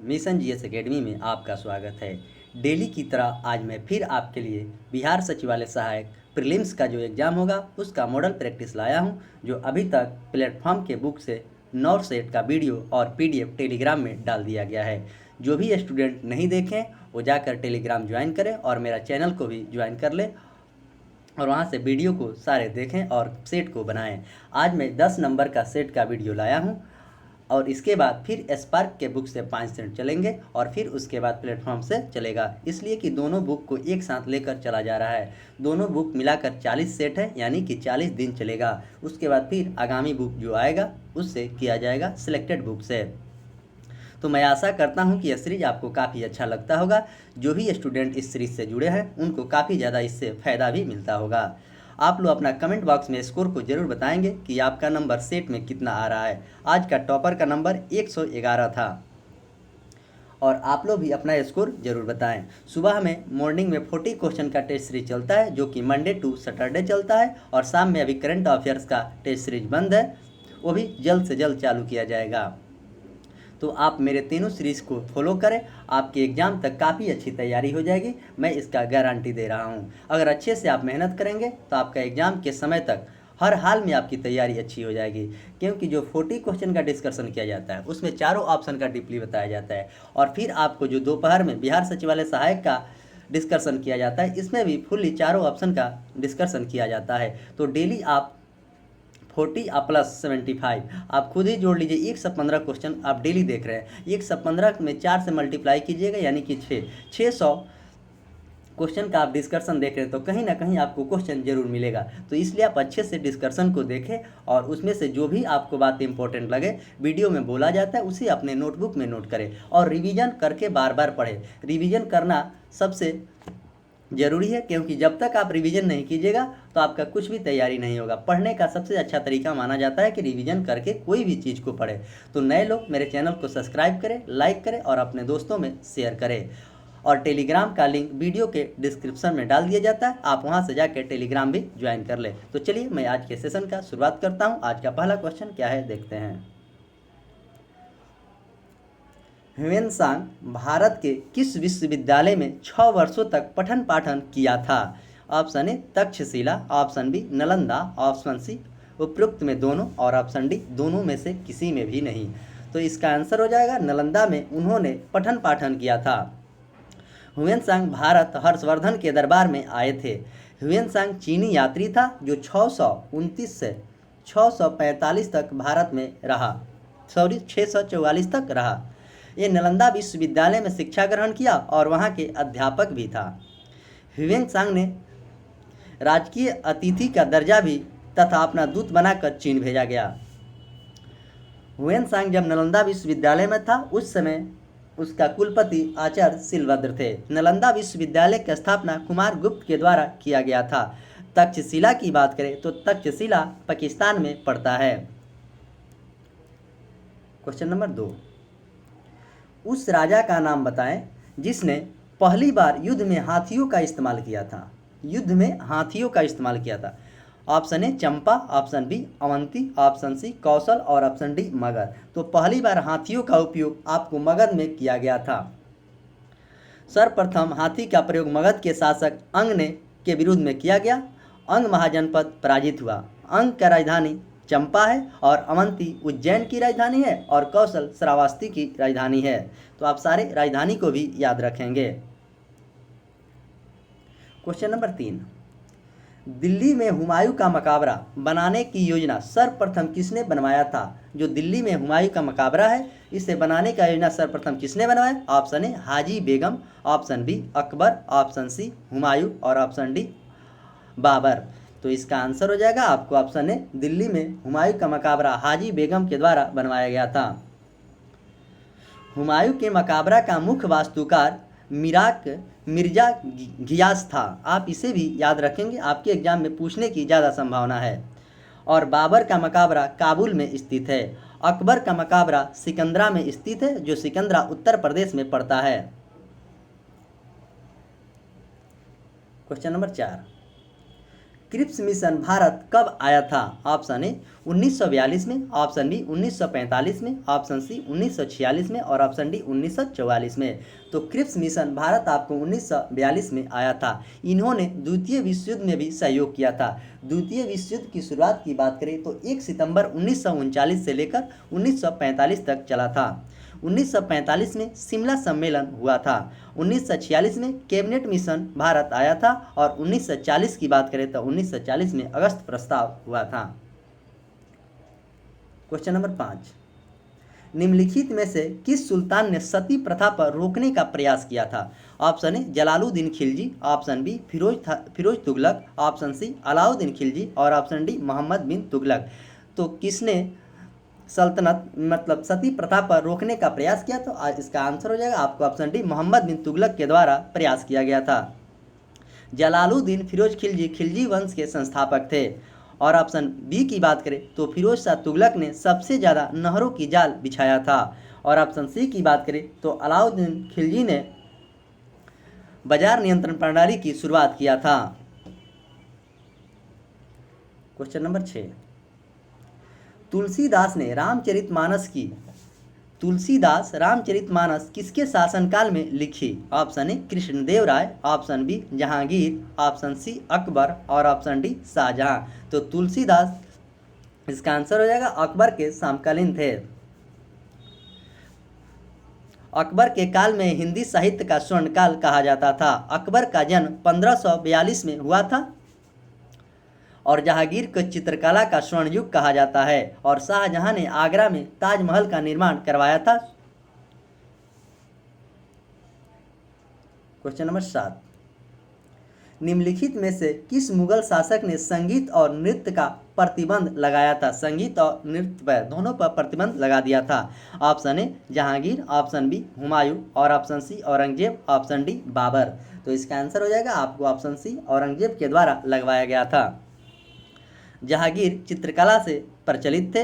Mission GS academy में आपका स्वागत है। डेली की तरह आज मैं फिर आपके लिए बिहार सचिवालय सहायक प्रीलिम्स का जो एग्ज़ाम होगा उसका मॉडल प्रैक्टिस लाया हूं, जो अभी तक प्लेटफॉर्म के बुक से 9 सेट का वीडियो और पीडीएफ टेलीग्राम में डाल दिया गया है। जो भी स्टूडेंट नहीं देखें वो जाकर टेलीग्राम ज्वाइन करें और मेरा चैनल को भी ज्वाइन कर लें और वहाँ से वीडियो को सारे देखें और सेट को बनाएं। आज मैं 10 नंबर का सेट का वीडियो लाया हूँ और इसके बाद फिर स्पार्क के बुक से 5 सेट चलेंगे और फिर उसके बाद प्लेटफॉर्म से चलेगा, इसलिए कि दोनों बुक को एक साथ लेकर चला जा रहा है। दोनों बुक मिलाकर 40 सेट है, यानी कि 40 दिन चलेगा। उसके बाद फिर आगामी बुक जो आएगा उससे किया जाएगा सिलेक्टेड बुक से। तो मैं आशा करता हूं कि यह सीरीज आपको काफ़ी अच्छा लगता होगा। जो भी स्टूडेंट इस सीरीज से जुड़े हैं उनको काफ़ी ज़्यादा इससे फ़ायदा भी मिलता होगा। आप लोग अपना कमेंट बॉक्स में स्कोर को ज़रूर बताएंगे कि आपका नंबर सेट में कितना आ रहा है। आज का टॉपर का नंबर 111 था और आप लोग भी अपना स्कोर जरूर बताएं। सुबह में मॉर्निंग में 40 क्वेश्चन का टेस्ट सीरीज चलता है, जो कि मंडे टू सैटरडे चलता है, और शाम में अभी करंट अफेयर्स का टेस्ट सीरीज बंद है, वो भी जल्द से जल्द चालू किया जाएगा। तो आप मेरे तीनों सीरीज़ को फॉलो करें, आपके एग्ज़ाम तक काफ़ी अच्छी तैयारी हो जाएगी, मैं इसका गारंटी दे रहा हूँ। अगर अच्छे से आप मेहनत करेंगे तो आपका एग्ज़ाम के समय तक हर हाल में आपकी तैयारी अच्छी हो जाएगी, क्योंकि जो 40 क्वेश्चन का डिस्कशन किया जाता है उसमें चारों ऑप्शन का डीपली बताया जाता है, और फिर आपको जो दोपहर में बिहार सचिवालय सहायक का डिस्कशन किया जाता है इसमें भी फुल्ली चारों ऑप्शन का डिस्कशन किया जाता है। तो डेली आप 40 प्लस 75 आप खुद ही जोड़ लीजिए। 115 क्वेश्चन आप डेली देख रहे हैं, 115 में 4 से मल्टीप्लाई कीजिएगा, यानी कि 600 क्वेश्चन का आप डिस्कशन देख रहे हैं, तो कहीं ना कहीं आपको क्वेश्चन जरूर मिलेगा। तो इसलिए आप अच्छे से डिस्कशन को देखें और उसमें से जो भी आपको बात इंपॉर्टेंट लगे, वीडियो में बोला जाता है, उसे अपने नोटबुक में नोट करें और रिवीजन करके बार बार पढ़ें। रिवीजन करना सबसे ज़रूरी है, क्योंकि जब तक आप रिवीजन नहीं कीजिएगा तो आपका कुछ भी तैयारी नहीं होगा। पढ़ने का सबसे अच्छा तरीका माना जाता है कि रिवीजन करके कोई भी चीज़ को पढ़े। तो नए लोग मेरे चैनल को सब्सक्राइब करें, लाइक करें और अपने दोस्तों में शेयर करें। और टेलीग्राम का लिंक वीडियो के डिस्क्रिप्शन में डाल दिया जाता है, आप वहां से जाकर टेलीग्राम भी ज्वाइन कर लें। तो चलिए मैं आज के सेशन का शुरुआत करता हूँ। आज का पहला क्वेश्चन क्या है देखते हैं। ह्वेनसांग भारत के किस विश्वविद्यालय में 6 वर्षों तक पठन पाठन किया था? Option A Takshashila, option B Nalanda, option C उपरोक्त में दोनों, और ऑप्शन डी दोनों में से किसी में भी नहीं। तो इसका आंसर हो जाएगा नालंदा में उन्होंने पठन पाठन किया था। ह्वेनसांग भारत हर्षवर्धन के दरबार में आए थे। ह्वेनसांग चीनी यात्री था जो 629 से 645 तक भारत में रहा, 644 तक रहा। ये नालंदा विश्वविद्यालय में शिक्षा ग्रहण किया और वहाँ के अध्यापक भी था। ह्वेनसांग ने राजकीय अतिथि का दर्जा भी तथा अपना दूत बनाकर चीन भेजा गया। ह्वेनसांग जब नालंदा विश्वविद्यालय में था उस समय उसका कुलपति आचार्य शिलभद्र थे। नालंदा विश्वविद्यालय की स्थापना कुमार गुप्त के द्वारा किया गया था। तक्षशिला की बात करें तो तक्षशिला पाकिस्तान में पड़ता है। क्वेश्चन नंबर 2, उस राजा का नाम बताएं जिसने पहली बार युद्ध में हाथियों का इस्तेमाल किया था। युद्ध में हाथियों का इस्तेमाल किया था। Option A Champa, option B Avanti, option C Kaushal और ऑप्शन डी मगध। तो पहली बार हाथियों का उपयोग आपको मगध में किया गया था। सर्वप्रथम हाथी का प्रयोग मगध के शासक अंग ने के विरुद्ध में किया गया। अंग महाजनपद पराजित हुआ। अंग का राजधानी चंपा है और अवंती उज्जैन की राजधानी है और कौशल श्रावस्ती की राजधानी है। तो आप सारे राजधानी को भी याद रखेंगे। क्वेश्चन नंबर 3, दिल्ली में हुमायूं का मकबरा बनाने की योजना सर्वप्रथम किसने बनवाया था? जो दिल्ली में हुमायूं का मकबरा है इसे बनाने का योजना सर्वप्रथम किसने बनवाया? Option A Haji Begum, option B Akbar, option C Humayun और ऑप्शन डी बाबर। तो इसका आंसर हो जाएगा आपको ऑप्शन ए, दिल्ली में हुमायूं का मकबरा हाजी बेगम के द्वारा बनवाया गया था। हुमायूं के मकबरा का मुख्य वास्तुकार मिर्जा घियास था। आप इसे भी याद रखेंगे, आपके एग्जाम में पूछने की ज़्यादा संभावना है। और बाबर का मकबरा काबुल में स्थित है। अकबर का मकबरा सिकंदरा में स्थित है, जो सिकंदरा उत्तर प्रदेश में पड़ता है। Question number 4, Cripps mission Bharat कब आया था? ऑप्शन ए 1942 में, ऑप्शन बी 1945 में, ऑप्शन सी 1946 में और ऑप्शन डी 1944 में। तो क्रिप्स मिशन भारत आपको 1942 में आया था। इन्होंने द्वितीय विश्व युद्ध में भी सहयोग किया था। द्वितीय विश्व युद्ध की शुरुआत की बात करें तो 1 सितंबर 1939 से लेकर 1945 तक चला था। 1945 में शिमला सम्मेलन हुआ था। 1946 में कैबिनेट मिशन भारत आया था और 1940 की बात करें तो 1940 में अगस्त प्रस्ताव हुआ था। क्वेश्चन नंबर 5, निम्नलिखित में से किस सुल्तान ने सती प्रथा पर रोकने का प्रयास किया था? Option A Jalaluddin Khilji, option B Firoz Tughlaq, option C Alauddin Khilji और ऑप्शन डी मोहम्मद बिन तुगलक। तो किसने सल्तनत मतलब सती प्रथा पर रोकने का प्रयास किया? तो इसका आंसर हो जाएगा आपको ऑप्शन डी मोहम्मद बिन तुगलक के द्वारा प्रयास किया गया था। जलालुद्दीन फिरोज खिलजी खिलजी वंश के संस्थापक थे। और ऑप्शन बी की बात करें तो फिरोज शाह तुगलक ने सबसे ज़्यादा नहरों की जाल बिछाया था। और ऑप्शन सी की बात करें तो अलाउद्दीन खिलजी ने बाजार नियंत्रण प्रणाली की शुरुआत किया था। क्वेश्चन नंबर 6, तुलसीदास रामचरितमानस किसके शासनकाल में लिखी? Option A Krishnadeva Raya, option B Jahangir, option C Akbar और ऑप्शन डी शाहजहां। तो तुलसीदास इसका आंसर हो जाएगा अकबर के समकालीन थे। अकबर के काल में हिंदी साहित्य का स्वर्णकाल कहा जाता था। अकबर का जन्म 1542 में हुआ था और जहांगीर को चित्रकला का स्वर्ण युग कहा जाता है और शाहजहां ने आगरा में ताजमहल का निर्माण करवाया था। क्वेश्चन नंबर 7, निम्नलिखित में से किस मुगल शासक ने संगीत और नृत्य का प्रतिबंध लगाया था? संगीत और नृत्य पर दोनों पर प्रतिबंध लगा दिया था। Option A Jahangir, option B Humayun और option C Aurangzeb, option D Babur. तो इसका आंसर हो जाएगा आपको ऑप्शन सी औरंगजेब के द्वारा लगवाया गया था। जहांगीर चित्रकला से प्रचलित थे।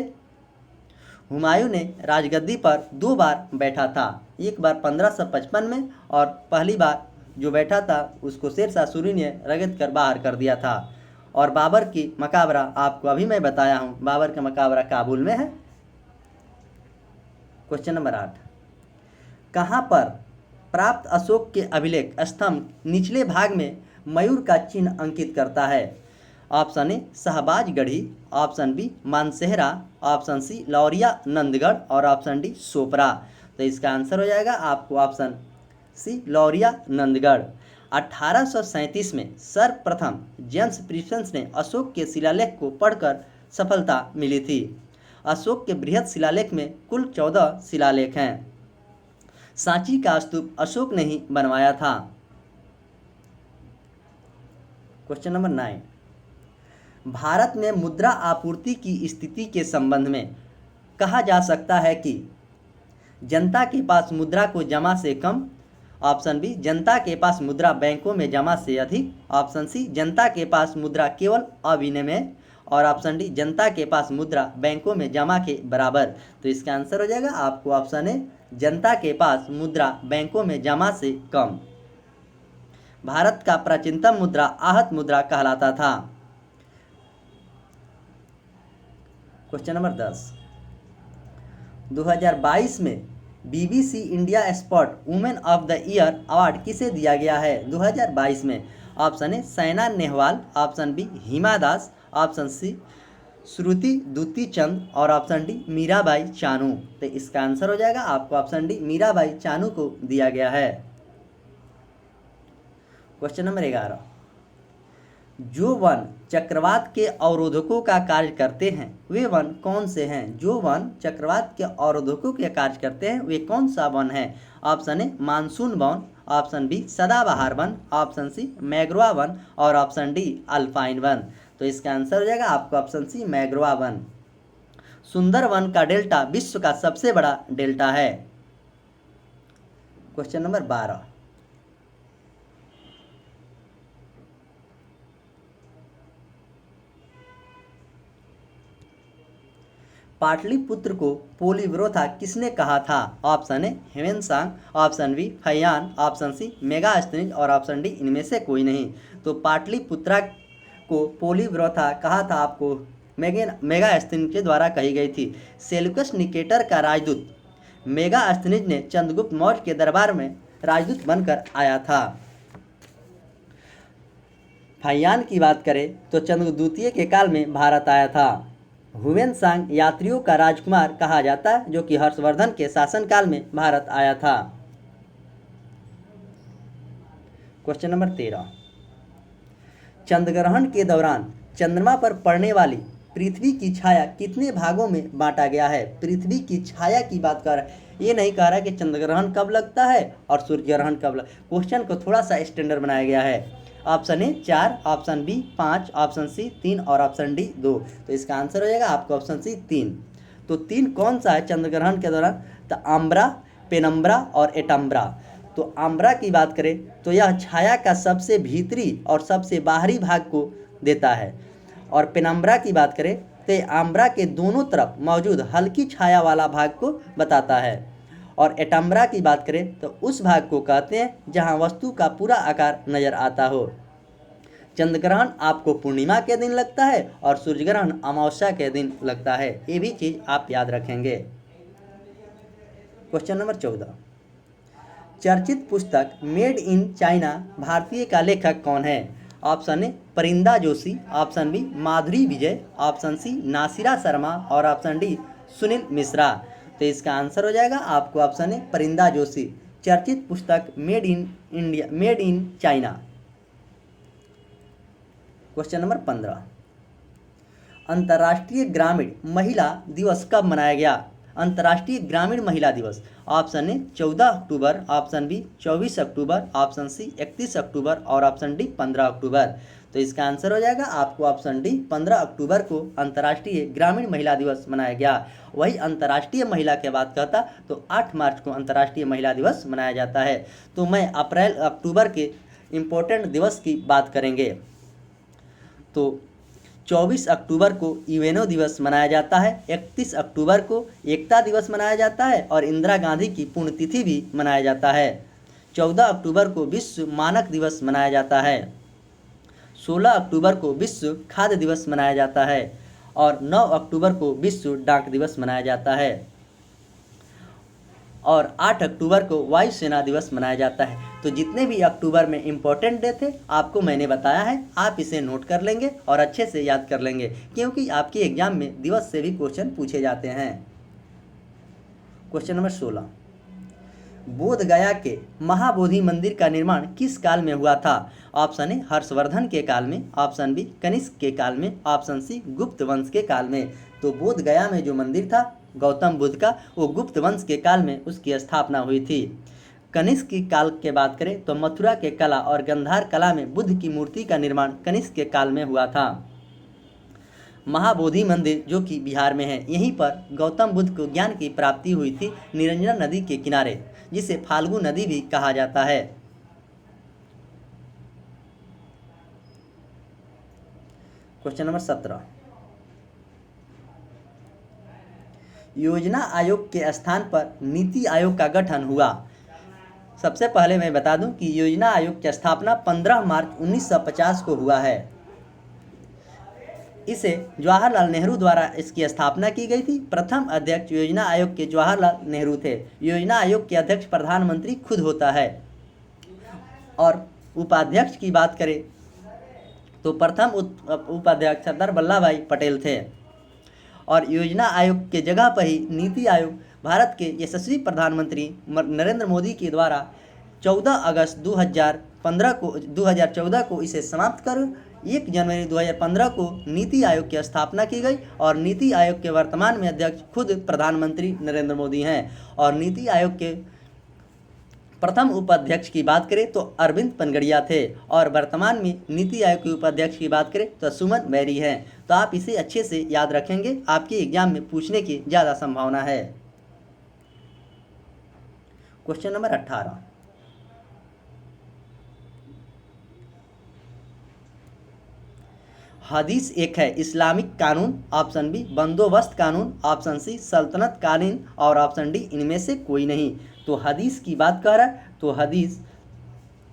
हुमायूं ने राजगद्दी पर 2 बार बैठा था, एक बार 1555 में और पहली बार जो बैठा था उसको शेरशाह सूरी ने रगड़ कर बाहर कर दिया था। और बाबर की मकबरा आपको अभी मैं बताया हूँ, बाबर का मकबरा काबुल में है। क्वेश्चन नंबर 8, कहाँ पर प्राप्त अशोक के अभिलेख स्तंभ निचले भाग में मयूर का चिन्ह अंकित करता है? Option A Shahbazgarhi, option B Mansehra, option C Lauriya Nandangarh और ऑप्शन डी सोपरा। तो इसका आंसर हो जाएगा आपको ऑप्शन सी लौरिया नंदगढ़। 1837 में सर्वप्रथम जेम्स प्रिंसेप ने अशोक के शिलालेख को पढ़कर सफलता मिली थी। अशोक के बृहद शिलालेख में कुल 14 शिलालेख हैं। सांची का स्तूप अशोक ने ही बनवाया था। क्वेश्चन नंबर 9, भारत में मुद्रा आपूर्ति की स्थिति के संबंध में कहा जा सकता है कि जनता के पास मुद्रा को जमा से कम, ऑप्शन बी जनता के पास मुद्रा बैंकों में जमा से अधिक, ऑप्शन सी जनता के पास मुद्रा केवल अविनिमय और ऑप्शन डी जनता के पास मुद्रा बैंकों में जमा के बराबर। तो इसका आंसर हो जाएगा आपको ऑप्शन ए जनता के पास मुद्रा बैंकों में जमा से कम। भारत का प्राचीनतम मुद्रा आहत मुद्रा कहलाता था। क्वेश्चन नंबर 10, 2022 में BBC India sport women of the year award किसे दिया गया है 2022 में? Option A Saina Nehwal, option B Hima Das, option C Shruti Dutee Chand और ऑप्शन डी मीराबाई चानू। तो इसका आंसर हो जाएगा आपको ऑप्शन डी मीराबाई चानू को दिया गया है। क्वेश्चन नंबर 11, जो वन चक्रवात के अवरोधकों का कार्य करते हैं वे वन कौन से हैं? जो वन चक्रवात के अवरोधकों के कार्य करते हैं वे कौन सा वन है? ऑप्शन ए मानसून वन, ऑप्शन बी सदाबहार वन, ऑप्शन सी मैग्रोवा वन और ऑप्शन डी अल्पाइन वन। तो इसका आंसर हो जाएगा आपको ऑप्शन सी मैग्रोवा वन। सुंदरवन का डेल्टा विश्व का सबसे बड़ा डेल्टा है। क्वेश्चन नंबर 12, पाटलिपुत्र को पोलीव्रोथा किसने कहा था? Option A Hiuen Tsang, option B Fa Hien, option C Megasthenes और ऑप्शन डी इनमें से कोई नहीं। तो पाटलिपुत्रा को पोलीव्रोथा कहा था आपको मेगास्थनीज के द्वारा कही गई थी। सेल्यूकस निकेटर का राजदूत मेगास्थनीज ने चंद्रगुप्त मौर्य के दरबार में राजदूत बनकर आया था। फाहियान की बात करें तो चंद्रगुप्त द्वितीय के काल में भारत आया था। हुएनसांग यात्रियों का राजकुमार कहा जाता है, जो कि हर्षवर्धन के शासनकाल में भारत आया था। क्वेश्चन नंबर 13, चंद्रग्रहण के दौरान चंद्रमा पर पड़ने वाली पृथ्वी की छाया कितने भागों में बांटा गया है? पृथ्वी की छाया की बात कर रहा है, ये नहीं कह रहा है कि चंद्रग्रहण कब लगता है और सूर्य ग्रहण कब क्वेश्चन को थोड़ा सा स्टैंडर्ड बनाया गया है। Option A 4, option B 5, option C 3 और ऑप्शन डी 2। तो इसका आंसर हो जाएगा आपका ऑप्शन सी 3। तो 3 कौन सा है चंद्रग्रहण के दौरान? तो आम्ब्रा, पेनम्ब्रा और एटम्ब्रा। तो आम्ब्रा की बात करें तो यह छाया का सबसे भीतरी और सबसे बाहरी भाग को देता है, और पेनम्ब्रा की बात करें तो आम्ब्रा के दोनों तरफ मौजूद हल्की छाया वाला भाग को बताता है, और एटम्ब्रा की बात करें तो उस भाग को कहते हैं जहां वस्तु का पूरा आकार नजर आता हो। चंद्रग्रहण आपको पूर्णिमा के दिन लगता है और सूर्य ग्रहण अमावस्या के दिन लगता है, ये भी चीज आप याद रखेंगे। क्वेश्चन नंबर 14, चर्चित पुस्तक मेड इन चाइना भारतीय का लेखक कौन है? ऑप्शन ए परिंदा जोशी, ऑप्शन बी माधुरी विजय, ऑप्शन सी नासिरा शर्मा और ऑप्शन डी सुनील मिश्रा। तो इसका आंसर हो जाएगा आपको ऑप्शन ए परिंदा जोशी। चर्चित पुस्तक made in China. Question number 15, अंतर्राष्ट्रीय ग्रामीण महिला दिवस कब मनाया गया? अंतर्राष्ट्रीय ग्रामीण महिला दिवस ऑप्शन ए 14 अक्टूबर, ऑप्शन बी 24 अक्टूबर, ऑप्शन सी 31 अक्टूबर और ऑप्शन डी 15 अक्टूबर। तो इसका आंसर हो जाएगा आपको ऑप्शन डी 15 अक्टूबर को अंतर्राष्ट्रीय ग्रामीण महिला दिवस मनाया गया। वही अंतर्राष्ट्रीय महिला के बात कहता तो 8 मार्च को अंतर्राष्ट्रीय महिला दिवस मनाया जाता है। तो मैं अक्टूबर के इम्पोर्टेंट दिवस की बात करेंगे तो 24 अक्टूबर को यूएनओ दिवस मनाया जाता है, 31 अक्टूबर को एकता दिवस मनाया जाता है और इंदिरा गांधी की पुण्यतिथि भी मनाया जाता है। 14 अक्टूबर को विश्व मानक दिवस मनाया जाता है, 16 अक्टूबर को विश्व खाद्य दिवस मनाया जाता है और 9 अक्टूबर को विश्व डाक दिवस मनाया जाता है और 8 अक्टूबर को वायुसेना दिवस मनाया जाता है। तो जितने भी अक्टूबर में इम्पोर्टेंट डे थे आपको मैंने बताया है, आप इसे नोट कर लेंगे और अच्छे से याद कर लेंगे, क्योंकि आपके एग्जाम में दिवस से भी क्वेश्चन पूछे जाते हैं। क्वेश्चन नंबर 16, बोध गया के महाबोधि मंदिर का निर्माण किस काल में हुआ था? ऑप्शन ए हर्षवर्धन के काल में, ऑप्शन बी कनिष्क के काल में, ऑप्शन सी गुप्त वंश के काल में। तो बोध गया में जो मंदिर था गौतम बुद्ध का, वो गुप्त वंश के काल में उसकी स्थापना हुई थी। कनिष्क की काल के बात करें तो मथुरा के कला और गंधार कला में बुद्ध की मूर्ति का निर्माण कनिष्क के काल में हुआ था। महाबोधि मंदिर जो कि बिहार में है, यहीं पर गौतम बुद्ध को ज्ञान की प्राप्ति हुई थी निरंजन नदी के किनारे, जिसे फाल्गु नदी भी कहा जाता है। क्वेश्चन नंबर 17, योजना आयोग के स्थान पर नीति आयोग का गठन हुआ। सबसे पहले मैं बता दूं कि योजना आयोग की स्थापना 15 मार्च 1950 को हुआ है। इसे जवाहरलाल नेहरू द्वारा इसकी स्थापना की गई थी। प्रथम अध्यक्ष योजना आयोग के जवाहरलाल नेहरू थे। योजना आयोग के अध्यक्ष प्रधानमंत्री खुद होता है और उपाध्यक्ष की बात करें तो प्रथम उपाध्यक्ष सरदार वल्लभ भाई पटेल थे और योजना आयोग के जगह पर ही नीति आयोग भारत के यशस्वी प्रधानमंत्री नरेंद्र मोदी के द्वारा 14 अगस्त 2014 को इसे समाप्त कर 1 जनवरी 2015 को नीति आयोग की स्थापना की गई और नीति आयोग के वर्तमान में अध्यक्ष खुद प्रधानमंत्री नरेंद्र मोदी हैं। और नीति आयोग के प्रथम उपाध्यक्ष की बात करें तो अरविंद पनगड़िया थे और वर्तमान में नीति आयोग के उपाध्यक्ष की बात करें तो सुमन बैरी हैं। तो आप इसे अच्छे से याद रखेंगे, आपके एग्जाम में पूछने की ज़्यादा संभावना है। क्वेश्चन नंबर 18, हदीस एक है इस्लामिक कानून, ऑप्शन बी बंदोबस्त कानून, ऑप्शन सी सल्तनत कानून और ऑप्शन डी इनमें से कोई नहीं। तो हदीस की बात कर रहा है तो हदीस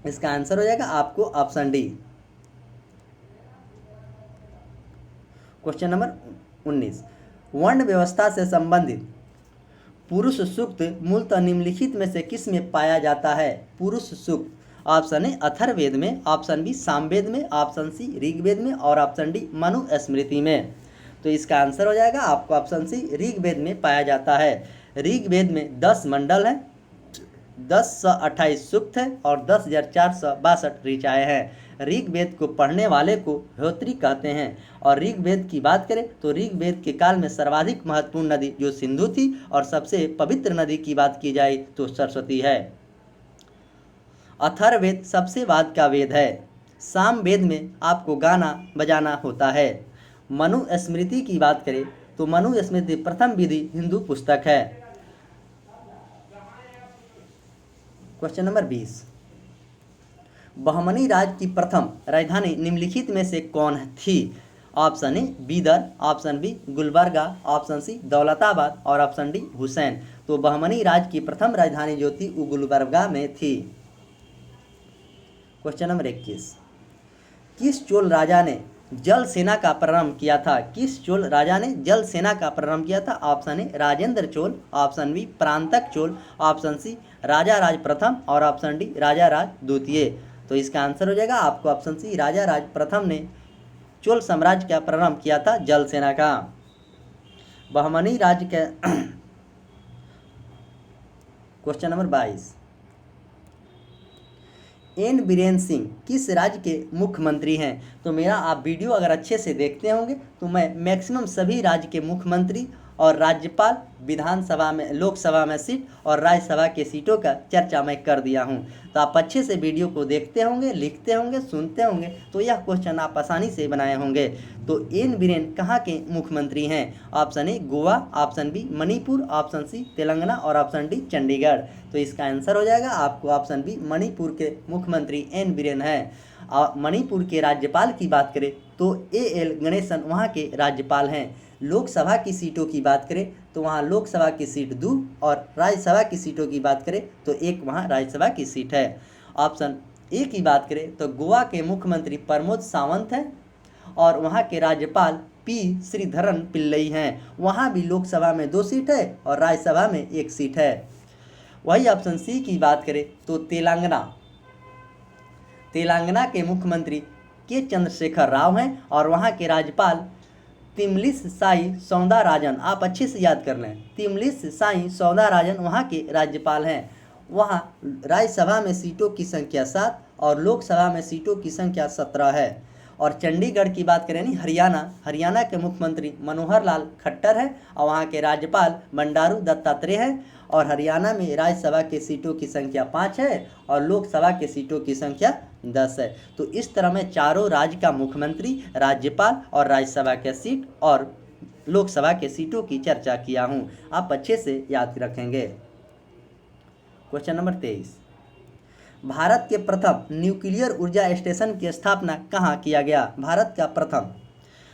इसका आंसर हो जाएगा आपको ऑप्शन डी। क्वेश्चन नंबर 19, वर्ण व्यवस्था से संबंधित पुरुष सूक्त मूलतः निम्नलिखित में से किस में पाया जाता है? पुरुष सूक्त, ऑप्शन ए अथर्ववेद में, ऑप्शन बी सामवेद में, ऑप्शन सी ऋग्वेद में और ऑप्शन डी मनुस्मृति में। तो इसका आंसर हो जाएगा आपको ऑप्शन सी ऋग्वेद में पाया जाता है। ऋग्वेद में 10 मंडल हैं, 1028 सूक्त है और 10,462 ऋचाएँ हैं। ऋग्वेद को पढ़ने वाले को होत्री कहते हैं। और ऋग्वेद की बात करें तो ऋग्वेद के काल में सर्वाधिक महत्वपूर्ण नदी जो सिंधु थी और सबसे पवित्र नदी की बात की जाए तो सरस्वती है। अथर्ववेद सबसे बाद का वेद है। सामवेद में आपको गाना बजाना होता है। मनुस्मृति की बात करें तो मनुस्मृति प्रथम विधि हिंदू पुस्तक है। क्वेश्चन नंबर 20, बहमनी राज्य की प्रथम राजधानी निम्नलिखित में से कौन थी? Option A Bidar, option B Gulbarga, option C Daulatabad और ऑप्शन डी हुसैन। तो बहमनी राज्य की प्रथम राजधानी जो थी वो गुलबर्गा में थी। क्वेश्चन नंबर 21, किस चोल राजा ने जल सेना का प्रारंभ किया था? किस चोल राजा ने जल सेना का प्रारंभ किया था? Option A Rajendra Chola, option B Prantaka Chola, option C Rajaraja प्रथम और ऑप्शन डी राजा राज द्वितीय। तो इसका आंसर हो जाएगा आपको ऑप्शन सी राजा राज प्रथम ने चोल साम्राज्य का प्रारंभ किया था जल सेना का। बहमनी राज्य के question number 22, N Biren Singh किस राज्य के मुख्यमंत्री हैं? तो मेरा आप वीडियो अगर अच्छे से देखते होंगे तो मैं मैक्सिमम सभी राज्य के मुख्यमंत्री और राज्यपाल, विधानसभा में, लोकसभा में सीट और राज्यसभा के सीटों का चर्चा मैं कर दिया हूं। तो आप अच्छे से वीडियो को देखते होंगे, लिखते होंगे, सुनते होंगे तो यह क्वेश्चन आप आसानी से बनाए होंगे। तो एन बीरेन कहाँ के मुख्यमंत्री हैं? Option A Goa, option B Manipur, option C Telangana और ऑप्शन डी चंडीगढ़। तो इसका आंसर हो जाएगा आपको ऑप्शन बी मणिपुर के मुख्यमंत्री एन बीरेन हैं। और मणिपुर के राज्यपाल की बात करें तो एल गणेशन वहाँ के राज्यपाल हैं। लोकसभा की सीटों की बात करें तो वहाँ लोकसभा की सीट 2 और राज्यसभा की सीटों की बात करें तो 1 वहाँ राज्यसभा की सीट है। ऑप्शन ए की बात करें तो गोवा के मुख्यमंत्री प्रमोद सावंत हैं और वहाँ के राज्यपाल पी श्रीधरन पिल्लई हैं। वहाँ भी लोकसभा में 2 सीट है और राज्यसभा में 1 सीट है। वही ऑप्शन सी की बात करें तो तेलंगाना के मुख्यमंत्री के चंद्रशेखर राव हैं और वहाँ के राज्यपाल तिमलिसाई सौंदरराजन। आप अच्छे से याद कर लें, तिमलिसाई सौंदरराजन वहाँ के राज्यपाल हैं। वहाँ राज्यसभा में सीटों की संख्या 7 और लोकसभा में सीटों की संख्या 17 है। और चंडीगढ़ की बात करें हरियाणा के मुख्यमंत्री मनोहर लाल खट्टर है और वहाँ के राज्यपाल बंडारू दत्तात्रेय हैं। और हरियाणा में राज्यसभा के सीटों की संख्या 5 है और लोकसभा के सीटों की संख्या 10 है। तो इस तरह मैं चारों राज्य का मुख्यमंत्री, राज्यपाल और राज्यसभा के सीट और लोकसभा के सीटों की चर्चा किया हूँ। आप अच्छे से याद रखेंगे। क्वेश्चन नंबर 23, भारत के प्रथम न्यूक्लियर ऊर्जा स्टेशन की स्थापना कहाँ किया गया? भारत का प्रथम,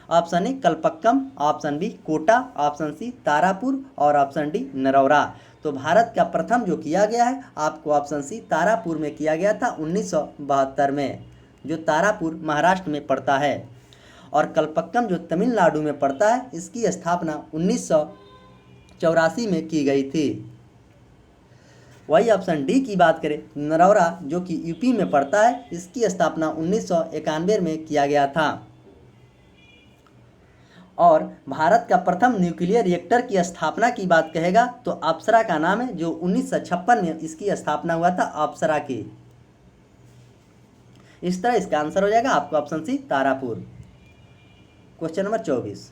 option A Kalpakkam, option B Kota, option C Tarapur और ऑप्शन डी नरौरा। तो भारत का प्रथम जो किया गया है आपको ऑप्शन सी तारापुर में किया गया था 1972 में, जो तारापुर महाराष्ट्र में पड़ता है। और कलपक्कम जो तमिलनाडु में पड़ता है, इसकी स्थापना 1984 में की गई थी। वही ऑप्शन डी की बात करें नरौरा जो कि यूपी में पड़ता है, इसकी स्थापना 1991 में किया गया था। और भारत का प्रथम न्यूक्लियर रिएक्टर की स्थापना की बात कहेगा तो अप्सरा का नाम है, जो 1956 में इसकी स्थापना हुआ था अप्सरा की। इस तरह इसका आंसर हो जाएगा आपको option C Tarapur. Question number 24,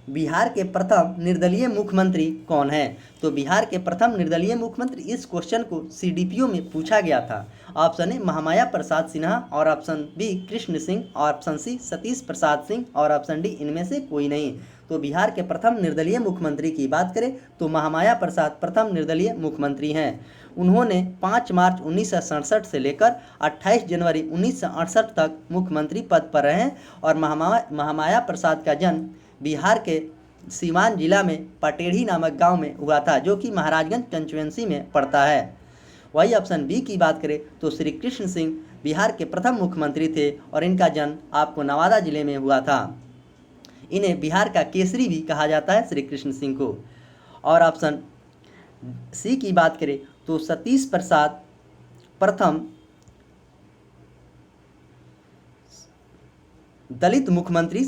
Bihar के प्रथम निर्दलीय मुख्यमंत्री कौन है? तो बिहार के प्रथम निर्दलीय मुख्यमंत्री, इस क्वेश्चन को सीडीपीओ में पूछा गया था। ऑप्शन ए महामाया प्रसाद सिन्हा और option B Krishna Singh, option C Satish Prasad Singh और ऑप्शन डी इनमें से कोई नहीं। तो बिहार के प्रथम निर्दलीय मुख्यमंत्री की बात करें तो महामाया प्रसाद प्रथम निर्दलीय मुख्यमंत्री हैं। उन्होंने 5 मार्च 1967 से लेकर 28 जनवरी 1968 तक मुख्यमंत्री पद पर रहे हैं। और महामाया प्रसाद का जन्म बिहार के सीवान जिला में पटेढ़ी नामक गांव में हुआ था, जो कि महाराजगंज कंस्टिट्यूएंसी में पड़ता है। वही ऑप्शन बी की बात करें तो श्री कृष्ण सिंह बिहार के प्रथम मुख्यमंत्री थे और इनका जन्म आपको नवादा जिले में हुआ था। इन्हें बिहार का केसरी भी कहा जाता है श्री कृष्ण सिंह को। और ऑप्शन सी की बात करें तो सतीश प्रसाद प्रथम दलित मुख्यमंत्री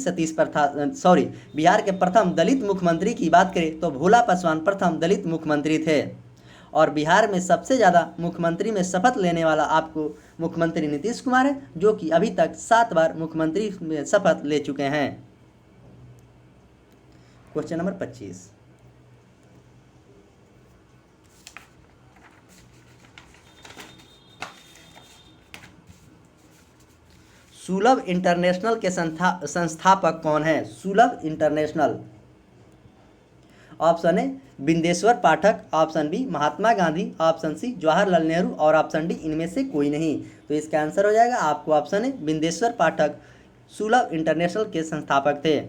बिहार के प्रथम दलित मुख्यमंत्री की बात करें तो भोला पासवान प्रथम दलित मुख्यमंत्री थे। और बिहार में सबसे ज़्यादा मुख्यमंत्री में शपथ लेने वाला आपको मुख्यमंत्री नीतीश कुमार है, जो कि अभी तक 7 बार मुख्यमंत्री में शपथ ले चुके हैं। क्वेश्चन नंबर 25, सुलभ इंटरनेशनल के संस्थापक कौन है? Sulabh international. Option A Bindeshwar Pathak, option B Mahatma Gandhi, option C Jawaharlal Nehru और ऑप्शन डी इनमें से कोई नहीं। तो इसका आंसर हो जाएगा आपको ऑप्शन ए बिंदेश्वर पाठक सुलभ इंटरनेशनल के संस्थापक थे।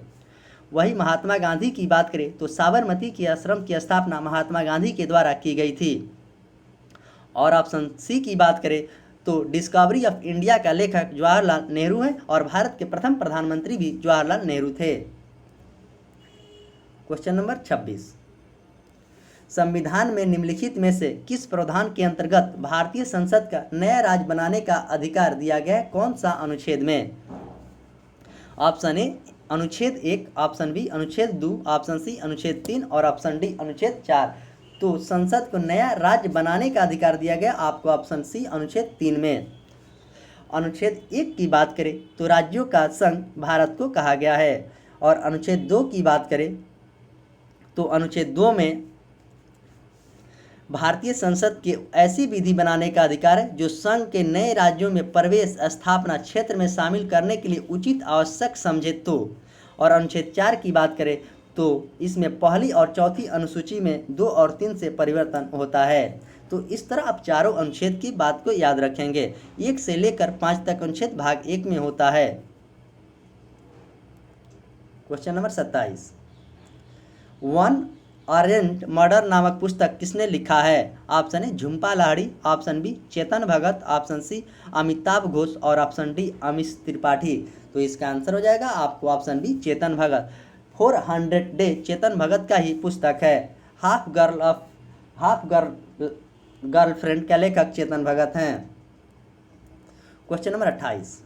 वही महात्मा गांधी की बात करें तो साबरमती की आश्रम की स्थापना महात्मा गांधी के द्वारा की गई थी। और ऑप्शन सी की बात करें तो डिस्कवरी ऑफ इंडिया का लेखक जवाहरलाल नेहरू हैं और भारत के प्रथम प्रधानमंत्री भी जवाहरलाल नेहरू थे। क्वेश्चन नंबर 26, संविधान में निम्नलिखित में से किस प्रावधान के अंतर्गत भारतीय संसद का नया राज्य बनाने का अधिकार दिया गया है? कौन सा अनुच्छेद में? ऑप्शन ए अनुच्छेद 1, ऑप्शन बी अनुच्छेद 2, ऑप्शन सी अनुच्छेद 3 और ऑप्शन डी अनुच्छेद 4। तो संसद को नया राज्य बनाने का अधिकार दिया गया आपको ऑप्शन सी अनुच्छेद 3 में। अनुच्छेद 1 की बात करें तो राज्यों का संघ भारत को कहा गया है। और अनुच्छेद 2 की बात करें तो अनुच्छेद 2 में भारतीय संसद के ऐसी विधि बनाने का अधिकार है जो संघ के नए राज्यों में प्रवेश स्थापना क्षेत्र में शामिल करने के लिए उचित आवश्यक समझे तो। और अनुच्छेद 4 की बात करें तो इसमें पहली और चौथी अनुसूची में 2 और 3 से परिवर्तन होता है। तो इस तरह आप चारों अनुच्छेद की बात को याद रखेंगे। 1 से लेकर 5 तक अनुच्छेद भाग 1 में होता है। Question number 27, one arranged murder नामक पुस्तक किसने लिखा है? Option A Jhumpa Lahiri, option B Chetan Bhagat, option C Amitav Ghosh और ऑप्शन डी अमीश त्रिपाठी। तो इसका आंसर हो जाएगा आपको ऑप्शन बी चेतन भगत। 400 डे चेतन भगत का ही पुस्तक है। हाफ गर्लफ्रेंड का लेखक चेतन भगत हैं। क्वेश्चन नंबर 28,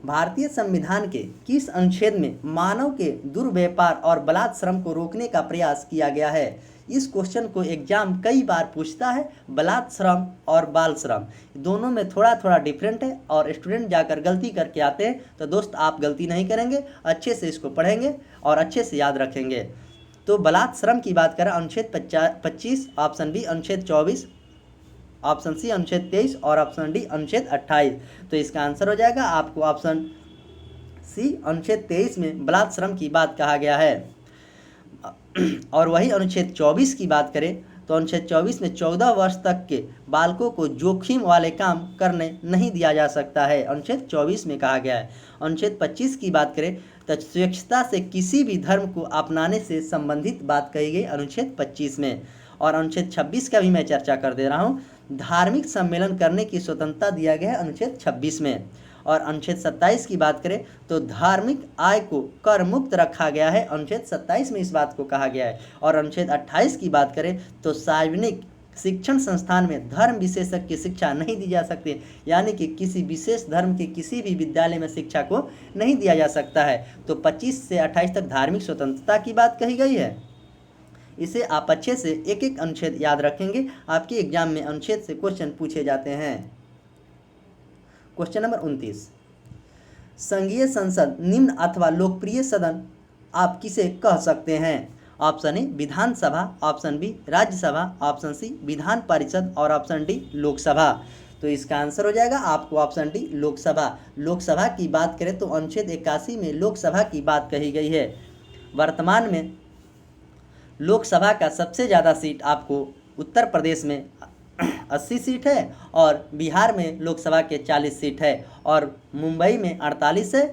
भारतीय संविधान के किस अनुच्छेद में मानव के दुर्व्यापार और बलात् श्रम को रोकने का प्रयास किया गया है? इस क्वेश्चन को एग्जाम कई बार पूछता है। बलात् श्रम और बाल श्रम दोनों में थोड़ा थोड़ा डिफरेंट है और स्टूडेंट जाकर गलती करके आते हैं। तो दोस्त आप गलती नहीं करेंगे, अच्छे से इसको पढ़ेंगे और अच्छे से याद रखेंगे। तो बलात् श्रम की बात करें अनुच्छेद 25, ऑप्शन बी अनुच्छेद 24, ऑप्शन सी अनुच्छेद 23 और ऑप्शन डी अनुच्छेद 28। तो इसका आंसर हो जाएगा आपको ऑप्शन सी अनुच्छेद 23 में बलात् श्रम की बात कहा गया है। और वही अनुच्छेद 24 की बात करें तो अनुच्छेद 24 में 14 वर्ष तक के बालकों को जोखिम वाले काम करने नहीं दिया जा सकता है, अनुच्छेद 24 में कहा गया है। अनुच्छेद 25 की बात करें तो स्वेच्छता से किसी भी धर्म को अपनाने से संबंधित बात कही गई अनुच्छेद 25 में। और अनुच्छेद 26 का भी मैं चर्चा कर दे रहा हूँ। धार्मिक सम्मेलन करने की स्वतंत्रता दिया गया है अनुच्छेद 26 में। और अनुच्छेद 27 की बात करें तो धार्मिक आय को कर मुक्त रखा गया है, अनुच्छेद 27 में इस बात को कहा गया है। और अनुच्छेद 28 की बात करें तो सार्वजनिक शिक्षण संस्थान में धर्म विशेषज्ञ की शिक्षा नहीं दी जा सकती, यानी कि किसी विशेष धर्म के किसी भी विद्यालय में शिक्षा को नहीं दिया जा सकता है। तो 25 से 28 तक धार्मिक स्वतंत्रता की बात कही गई है। इसे आप अच्छे से एक एक अनुच्छेद याद रखेंगे, आपके एग्जाम में अनुच्छेद से क्वेश्चन पूछे जाते हैं। क्वेश्चन नंबर 29, संघीय संसद निम्न अथवा लोकप्रिय सदन आप किसे कह सकते हैं? Option A Vidhan Sabha, option B Rajya Sabha, option C Vidhan Parishad और ऑप्शन डी लोकसभा। तो इसका आंसर हो जाएगा आपको ऑप्शन डी लोकसभा। लोकसभा की बात करें तो अनुच्छेद 81 में लोकसभा की बात कही गई है। वर्तमान में लोकसभा का सबसे ज़्यादा सीट आपको उत्तर प्रदेश में 80 सीट है और बिहार में लोकसभा के 40 सीट है और मुंबई में 48 है।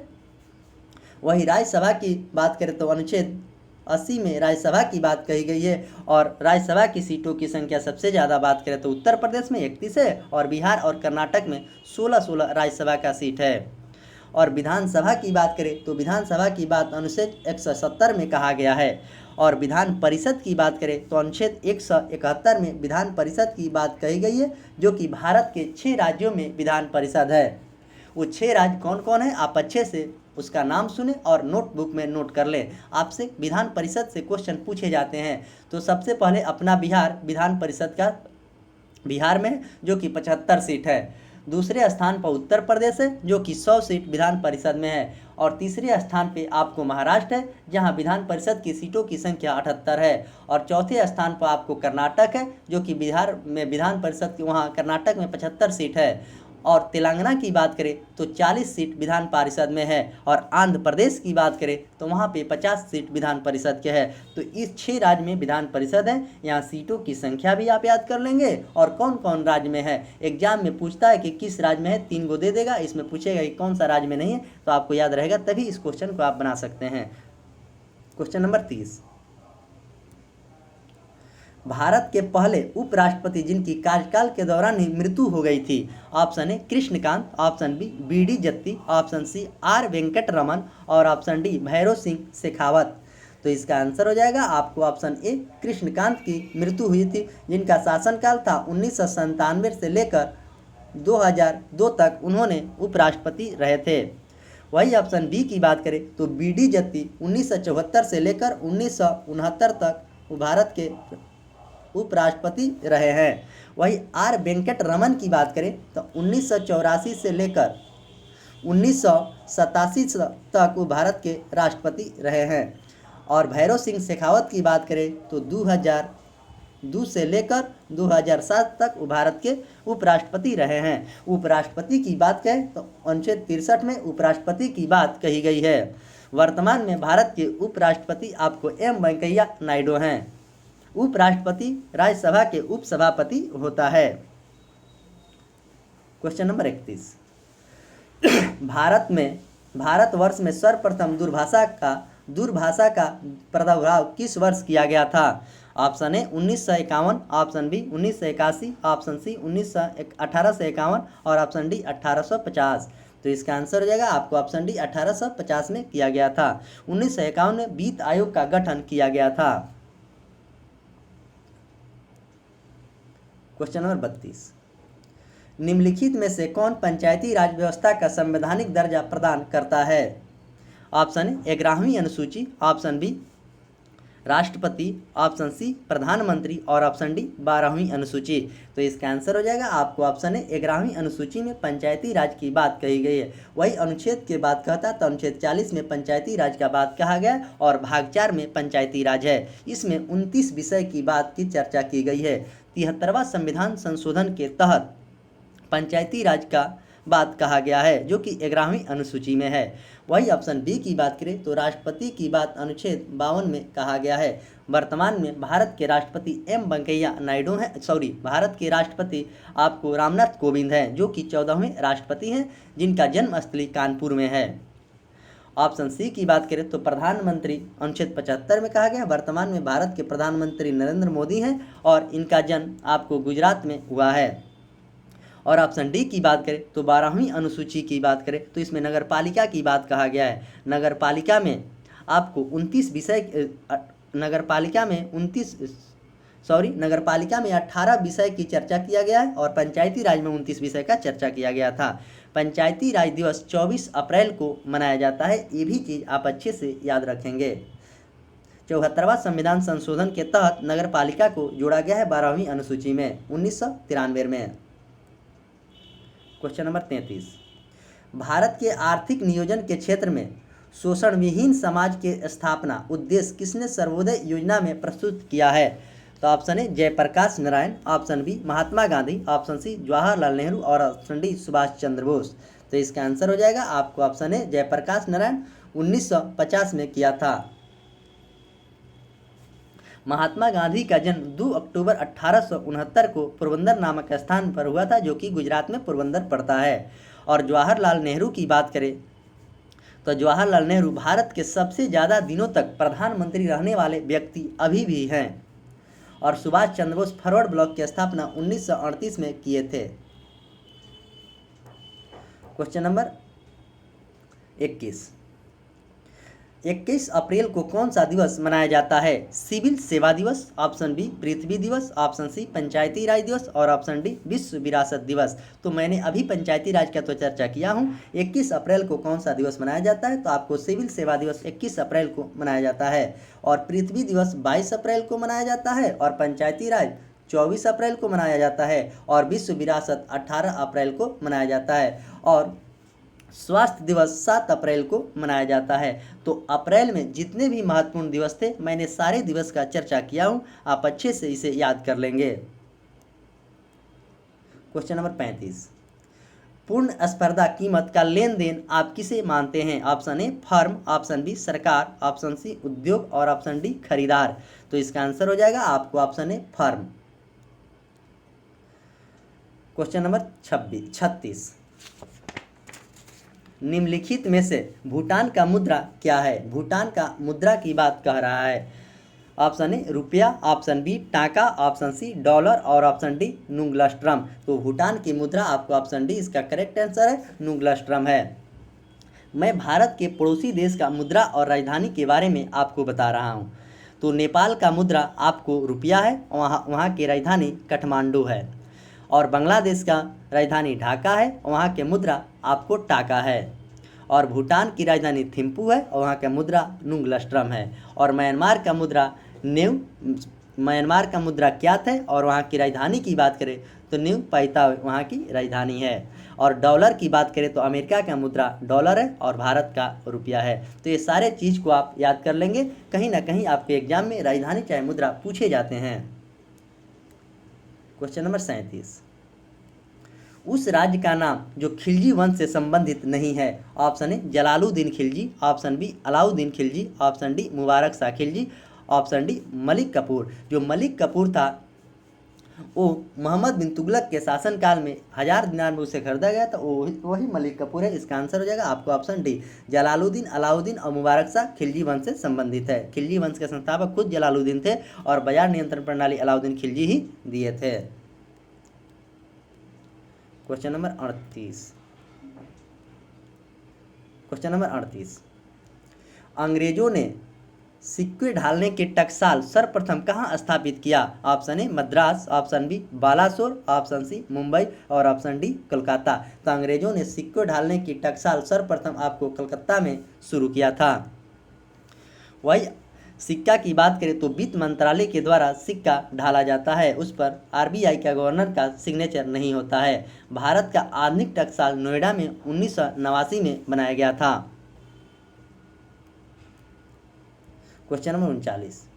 वही राज्यसभा की बात करें तो अनुच्छेद 80 में राज्यसभा की बात कही गई है और राज्यसभा की सीटों की संख्या सबसे ज़्यादा बात करें तो उत्तर प्रदेश में 31 है और बिहार और कर्नाटक में 16 राज्यसभा का सीट है। और विधानसभा की बात करें तो विधानसभा की बात अनुच्छेद 170 में कहा गया है। और विधान परिषद की बात करें तो अनुच्छेद 171 में विधान परिषद की बात कही गई है, जो कि भारत के 6 राज्यों में विधान परिषद है। वो 6 राज्य कौन कौन है, आप अच्छे से उसका नाम सुने और नोटबुक में नोट कर लें। आपसे विधान परिषद से क्वेश्चन पूछे जाते हैं। तो सबसे पहले अपना बिहार विधान परिषद का बिहार में, जो कि 75 सीट है। दूसरे स्थान पर उत्तर प्रदेश है, जो कि 100 सीट विधान परिषद में है। और तीसरे स्थान पे आपको महाराष्ट्र है, जहां विधान परिषद की सीटों की संख्या 78 है। और चौथे स्थान पर आपको कर्नाटक है, जो कि बिहार में विधान परिषद की वहां कर्नाटक में 75 सीट है। और तेलंगाना की बात करें तो 40 सीट विधान परिषद में है। और आंध्र प्रदेश की बात करें तो वहाँ पे 50 सीट विधान परिषद के है। तो इस 6 राज्य में विधान परिषद है। यहाँ सीटों की संख्या भी आप याद कर लेंगे और कौन कौन राज्य में है। एग्जाम में पूछता है कि किस राज्य में है, 3 को दे देगा। इसमें पूछेगा कि कौन सा राज्य में नहीं है, तो आपको याद रहेगा, तभी इस क्वेश्चन को आप बना सकते हैं। क्वेश्चन नंबर 30, भारत के पहले उपराष्ट्रपति जिनकी कार्यकाल के दौरान ही मृत्यु हो गई थी। Option A Krishna Kant, option B BD Jatti, option C R Venkataraman और ऑप्शन डी भैरव सिंह शेखावत। तो इसका आंसर हो जाएगा आपको ऑप्शन ए कृष्णकांत की मृत्यु हुई थी, जिनका शासनकाल था 1997 से लेकर 2002 तक उन्होंने उपराष्ट्रपति रहे थे। वही ऑप्शन बी की बात करें तो बीडी जत्ती 1974 से लेकर 1969 तक भारत के उपराष्ट्रपति रहे हैं। वही आर वेंकट रमन की बात करें तो 1984 से लेकर 1987 तक वो भारत के राष्ट्रपति रहे हैं। और भैरव सिंह शेखावत की बात करें तो 2002 से लेकर 2007 तक वो भारत के उपराष्ट्रपति रहे हैं। उपराष्ट्रपति की बात करें तो अनुच्छेद 63 में उपराष्ट्रपति की बात कही गई है। वर्तमान में भारत के उपराष्ट्रपति आपको एम वेंकैया नायडू हैं। उपराष्ट्रपति राज्यसभा के उपसभापति होता है। क्वेश्चन नंबर 31, भारतवर्ष में सर्वप्रथम दूरभाषा का प्रादुर्भाव किस वर्ष किया गया था। Option A 1951, option B 1981, option C 1851 और ऑप्शन डी 1850। तो इसका आंसर हो जाएगा आपको ऑप्शन डी 1850 में किया गया था। 1951 में वित्त आयोग का गठन किया गया था। क्वेश्चन नंबर 32, निम्नलिखित में से कौन पंचायती राज व्यवस्था का संवैधानिक दर्जा प्रदान करता है। ऑप्शन ए 11वीं अनुसूची, ऑप्शन बी राष्ट्रपति, ऑप्शन सी प्रधानमंत्री और ऑप्शन डी 12वीं अनुसूची। तो इसका आंसर हो जाएगा आपको ऑप्शन ए 11वीं अनुसूची में पंचायती राज की बात कही गई है। वही अनुच्छेद के बात कहता तो अनुच्छेद 40 में पंचायती राज का बात कहा गया और भाग 4 में पंचायती राज है। इसमें 29 विषय की बात की चर्चा की गई है। 73वां संविधान संशोधन के तहत पंचायती राज का बात कहा गया है, जो कि 11वीं अनुसूची में है। वही ऑप्शन बी की बात करें तो राष्ट्रपति की बात अनुच्छेद 52 में कहा गया है। वर्तमान में भारत के राष्ट्रपति एम वेंकैया नायडू हैं, भारत के राष्ट्रपति आपको रामनाथ कोविंद हैं, जो कि 14वें राष्ट्रपति हैं, जिनका जन्मस्थली कानपुर में है। ऑप्शन सी की बात करें तो प्रधानमंत्री अनुच्छेद 75 में कहा गया। वर्तमान में भारत के प्रधानमंत्री नरेंद्र मोदी हैं और इनका जन्म आपको गुजरात में हुआ है। और ऑप्शन डी की बात करें तो 12वीं अनुसूची की बात करें तो इसमें नगर पालिका की बात कहा गया है। नगर पालिका में आपको 29 विषय, नगर पालिका में 18 विषय की चर्चा किया गया है और पंचायती राज में 29 विषय का चर्चा किया गया था। पंचायती राज दिवस 24 अप्रैल को मनाया जाता है। ये भी चीज़ आप अच्छे से याद रखेंगे। 74वां संविधान संशोधन के तहत नगर पालिका को जोड़ा गया है 12वीं अनुसूची में 1993 में। क्वेश्चन नंबर 33, भारत के आर्थिक नियोजन के क्षेत्र में शोषण विहीन समाज के स्थापना उद्देश्य किसने सर्वोदय योजना में प्रस्तुत किया है। तो option A Jayaprakash Narayan, option B Mahatma Gandhi, option C Jawaharlal Nehru और ऑप्शन डी सुभाष चंद्र बोस। तो इसका आंसर हो जाएगा आपको ऑप्शन ए जयप्रकाश नारायण 1950 में किया था। महात्मा गांधी का जन्म 2 अक्टूबर 1869 को पोरबंदर नामक स्थान पर हुआ था, जो कि गुजरात में पोरबंदर पड़ता है। और जवाहरलाल नेहरू की बात करें तो जवाहरलाल नेहरू भारत के सबसे ज़्यादा दिनों तक प्रधानमंत्री रहने वाले व्यक्ति अभी भी हैं। और सुभाष चंद्र बोस फॉरवर्ड ब्लॉक की स्थापना 1938 में किए थे। Question number 21। 21 अप्रैल को कौन सा दिवस मनाया जाता है? सिविल सेवा दिवस, ऑप्शन बी पृथ्वी दिवस, ऑप्शन सी पंचायती राज दिवस और ऑप्शन डी विश्व विरासत दिवस। तो मैंने अभी पंचायती राज का तो चर्चा किया हूँ। 21 अप्रैल को कौन सा दिवस मनाया जाता है? तो आपको सिविल सेवा दिवस 21 अप्रैल को मनाया जाता है और पृथ्वी दिवस 22 अप्रैल को मनाया जाता है और पंचायती राज 24 अप्रैल को मनाया जाता है और विश्व विरासत 18 अप्रैल को मनाया जाता है और स्वास्थ्य दिवस 7 अप्रैल को मनाया जाता है। तो अप्रैल में जितने भी महत्वपूर्ण दिवस थे मैंने सारे दिवस का चर्चा किया हूँ, आप अच्छे से इसे याद कर लेंगे। Question number 35। पूर्ण स्पर्धा कीमत का लेन देन आप किसे मानते हैं? Option A firm, option B सरकार, ऑप्शन सी उद्योग और ऑप्शन डी खरीदार। तो इसका आंसर हो जाएगा आपको option A firm. Question number 36। निम्नलिखित में से भूटान का मुद्रा क्या है? भूटान का मुद्रा की बात कह रहा है। ऑप्शन ए रुपया, ऑप्शन बी टाका, ऑप्शन सी डॉलर और ऑप्शन डी नुंगलस्ट्रम। तो भूटान की मुद्रा आपको ऑप्शन डी इसका करेक्ट आंसर है, नुंगलस्ट्रम है। मैं भारत के पड़ोसी देश का मुद्रा और राजधानी के बारे में आपको बता रहा हूँ। तो नेपाल का मुद्रा आपको रुपया है, वहाँ की राजधानी काठमांडू है और बांग्लादेश का राजधानी ढाका है, वहाँ के मुद्रा आपको टाका है और भूटान की राजधानी थिम्पू है और वहाँ का मुद्रा नुंगलस्ट्रम है और म्यांमार का मुद्रा क्यात है और वहाँ की राजधानी की बात करें तो न्यू पैता वहाँ की राजधानी है और डॉलर की बात करें तो अमेरिका का मुद्रा डॉलर है और भारत का रुपया है। तो ये सारे चीज़ को आप याद कर लेंगे, कहीं ना कहीं आपके एग्जाम में राजधानी चाहे मुद्रा पूछे जाते हैं। Question number 37। उस राज्य का नाम जो खिलजी वंश से संबंधित नहीं है? Option A Jalaluddin Khilji, option B Alauddin Khilji, option D Mubarak Shah Khilji, option D Malik Kafur. जो मलिक कपूर था वो मोहम्मद बिन तुगलक के शासनकाल में 1000 दिनार में उसे खरीदा गया था, वही मलिक कपूर है। इसका आंसर हो जाएगा आपको ऑप्शन डी जलालुद्दीन, अलाउद्दीन और मुबारक शाह खिलजी वंश से संबंधित है। खिलजी वंश के संस्थापक खुद जलालुद्दीन थे और बाजार नियंत्रण प्रणाली अलाउद्दीन खिलजी ही दिए थे। Question number 38। Question number 38। अंग्रेजों ने सिक्के ढालने के टकसाल सर्वप्रथम कहाँ स्थापित किया? Option A Madras, option B Balasore, option C Mumbai और ऑप्शन डी कोलकाता। तो अंग्रेजों ने सिक्के ढालने की टकसाल सर्वप्रथम आपको कलकत्ता में शुरू किया था। वही सिक्का की बात करें तो वित्त मंत्रालय के द्वारा सिक्का ढाला जाता है, उस पर आरबीआई का गवर्नर का सिग्नेचर नहीं होता है। भारत का आधुनिक टकसाल नोएडा में 1989 में बनाया गया था। Question number 39।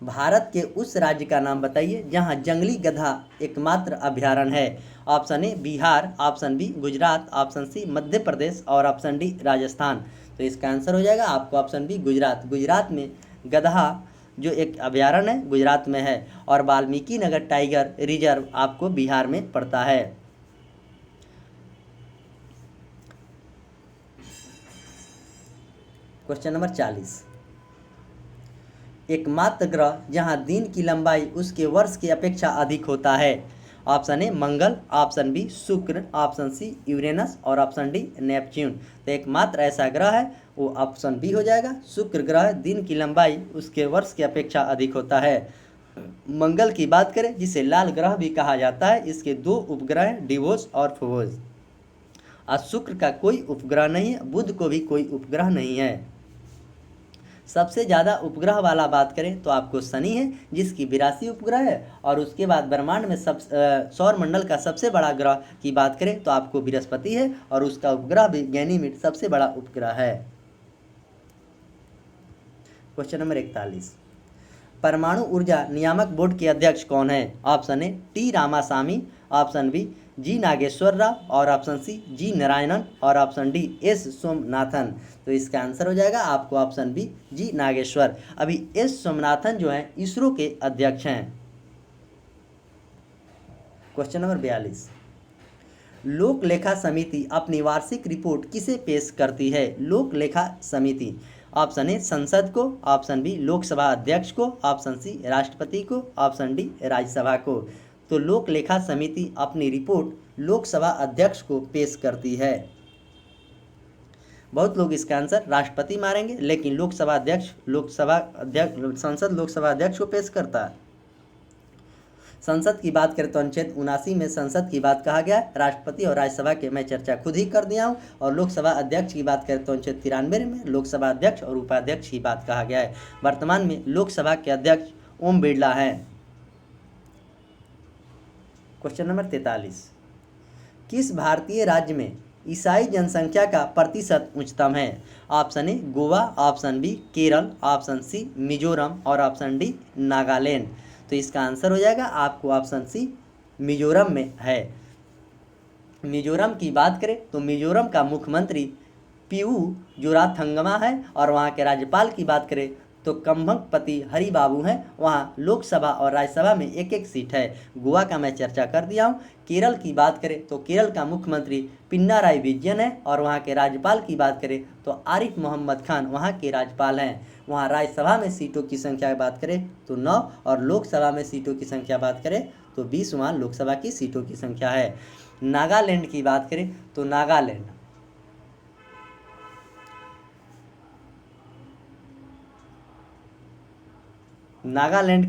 भारत के उस राज्य का नाम बताइए जहां जंगली गधा एकमात्र अभयारण्य है। Option A Bihar, option B Gujarat, option C Madhya Pradesh और ऑप्शन डी राजस्थान। तो इसका आंसर हो जाएगा आपको ऑप्शन बी गुजरात। गुजरात में गधा जो एक अभयारण्य है गुजरात में है और वाल्मीकि नगर टाइगर रिजर्व आपको बिहार में पड़ता है। Question number 40। एकमात्र ग्रह जहां दिन की लंबाई उसके वर्ष की अपेक्षा अधिक होता है। Option A Mangal, option B Shukra, option C Uranus और ऑप्शन डी नेपच्यून। तो एकमात्र ऐसा ग्रह है वो ऑप्शन बी हो जाएगा शुक्र ग्रह। दिन की लंबाई उसके वर्ष की अपेक्षा अधिक होता है। मंगल की बात करें जिसे लाल ग्रह भी कहा जाता है, इसके 2 उपग्रह हैं डिवोस और फोबोस। और शुक्र का कोई उपग्रह नहीं है, बुध को भी कोई उपग्रह नहीं है। सबसे ज़्यादा उपग्रह वाला बात करें तो आपको शनि है जिसकी 82 उपग्रह है और उसके बाद ब्रह्मांड में सौर मंडल का सबसे बड़ा ग्रह की बात करें तो आपको बृहस्पति है और उसका उपग्रह भी गैनीमेड सबसे बड़ा उपग्रह है। Question number 41। परमाणु ऊर्जा नियामक बोर्ड के अध्यक्ष कौन है? Option A T Ramasami, option B G Nageswara Rao और ऑप्शन सी जी नारायणन और ऑप्शन डी एस सोमनाथन। तो इसका आंसर हो जाएगा आपको ऑप्शन बी जी नागेश्वर। अभी एस सोमनाथन जो हैं इसरो के अध्यक्ष हैं। Question number 42। लोक लेखा समिति अपनी वार्षिक रिपोर्ट किसे पेश करती है? लोक लेखा समिति ऑप्शन ए संसद को, ऑप्शन बी लोकसभा अध्यक्ष को, ऑप्शन सी राष्ट्रपति को, ऑप्शन डी राज्यसभा को। तो लोक लेखा समिति अपनी रिपोर्ट लोकसभा अध्यक्ष को पेश करती है। बहुत लोग इसका आंसर राष्ट्रपति मारेंगे, लेकिन संसद लोकसभा अध्यक्ष को पेश करता है। संसद की बात करें तो अनुच्छेद 79 में संसद की बात कहा गया है। राष्ट्रपति और राज्यसभा के मैं चर्चा खुद ही कर दिया हूँ। और लोकसभा अध्यक्ष की बात करें तो अनुच्छेद 93 में लोकसभा अध्यक्ष और उपाध्यक्ष की बात कहा गया है। वर्तमान में लोकसभा के अध्यक्ष ओम बिरला हैं। क्वेश्चन नंबर 43, किस भारतीय राज्य में ईसाई जनसंख्या का प्रतिशत उच्चतम है? Option A Goa, option B Kerala, option C Mizoram और ऑप्शन डी नागालैंड। तो इसका आंसर हो जाएगा आपको ऑप्शन सी मिजोरम में है। मिजोरम की बात करें तो मिजोरम का मुख्यमंत्री पीयू जोराथंगमा है और वहाँ के राज्यपाल की बात करें तो कंभंगपति हरि बाबू हैं। वहाँ लोकसभा और राज्यसभा में एक एक सीट है। गोवा का मैं चर्चा कर दिया हूँ। केरल की बात करें तो केरल का मुख्यमंत्री पिनाराई विजयन है और वहाँ के राज्यपाल की बात करें तो आरिफ मोहम्मद खान वहाँ के राज्यपाल हैं। वहाँ राज्यसभा में सीटों की संख्या की बात करें तो 9 और लोकसभा में सीटों की संख्या बात करें तो 20 वहाँ लोकसभा की सीटों की संख्या है। नागालैंड की बात करें तो नागालैंड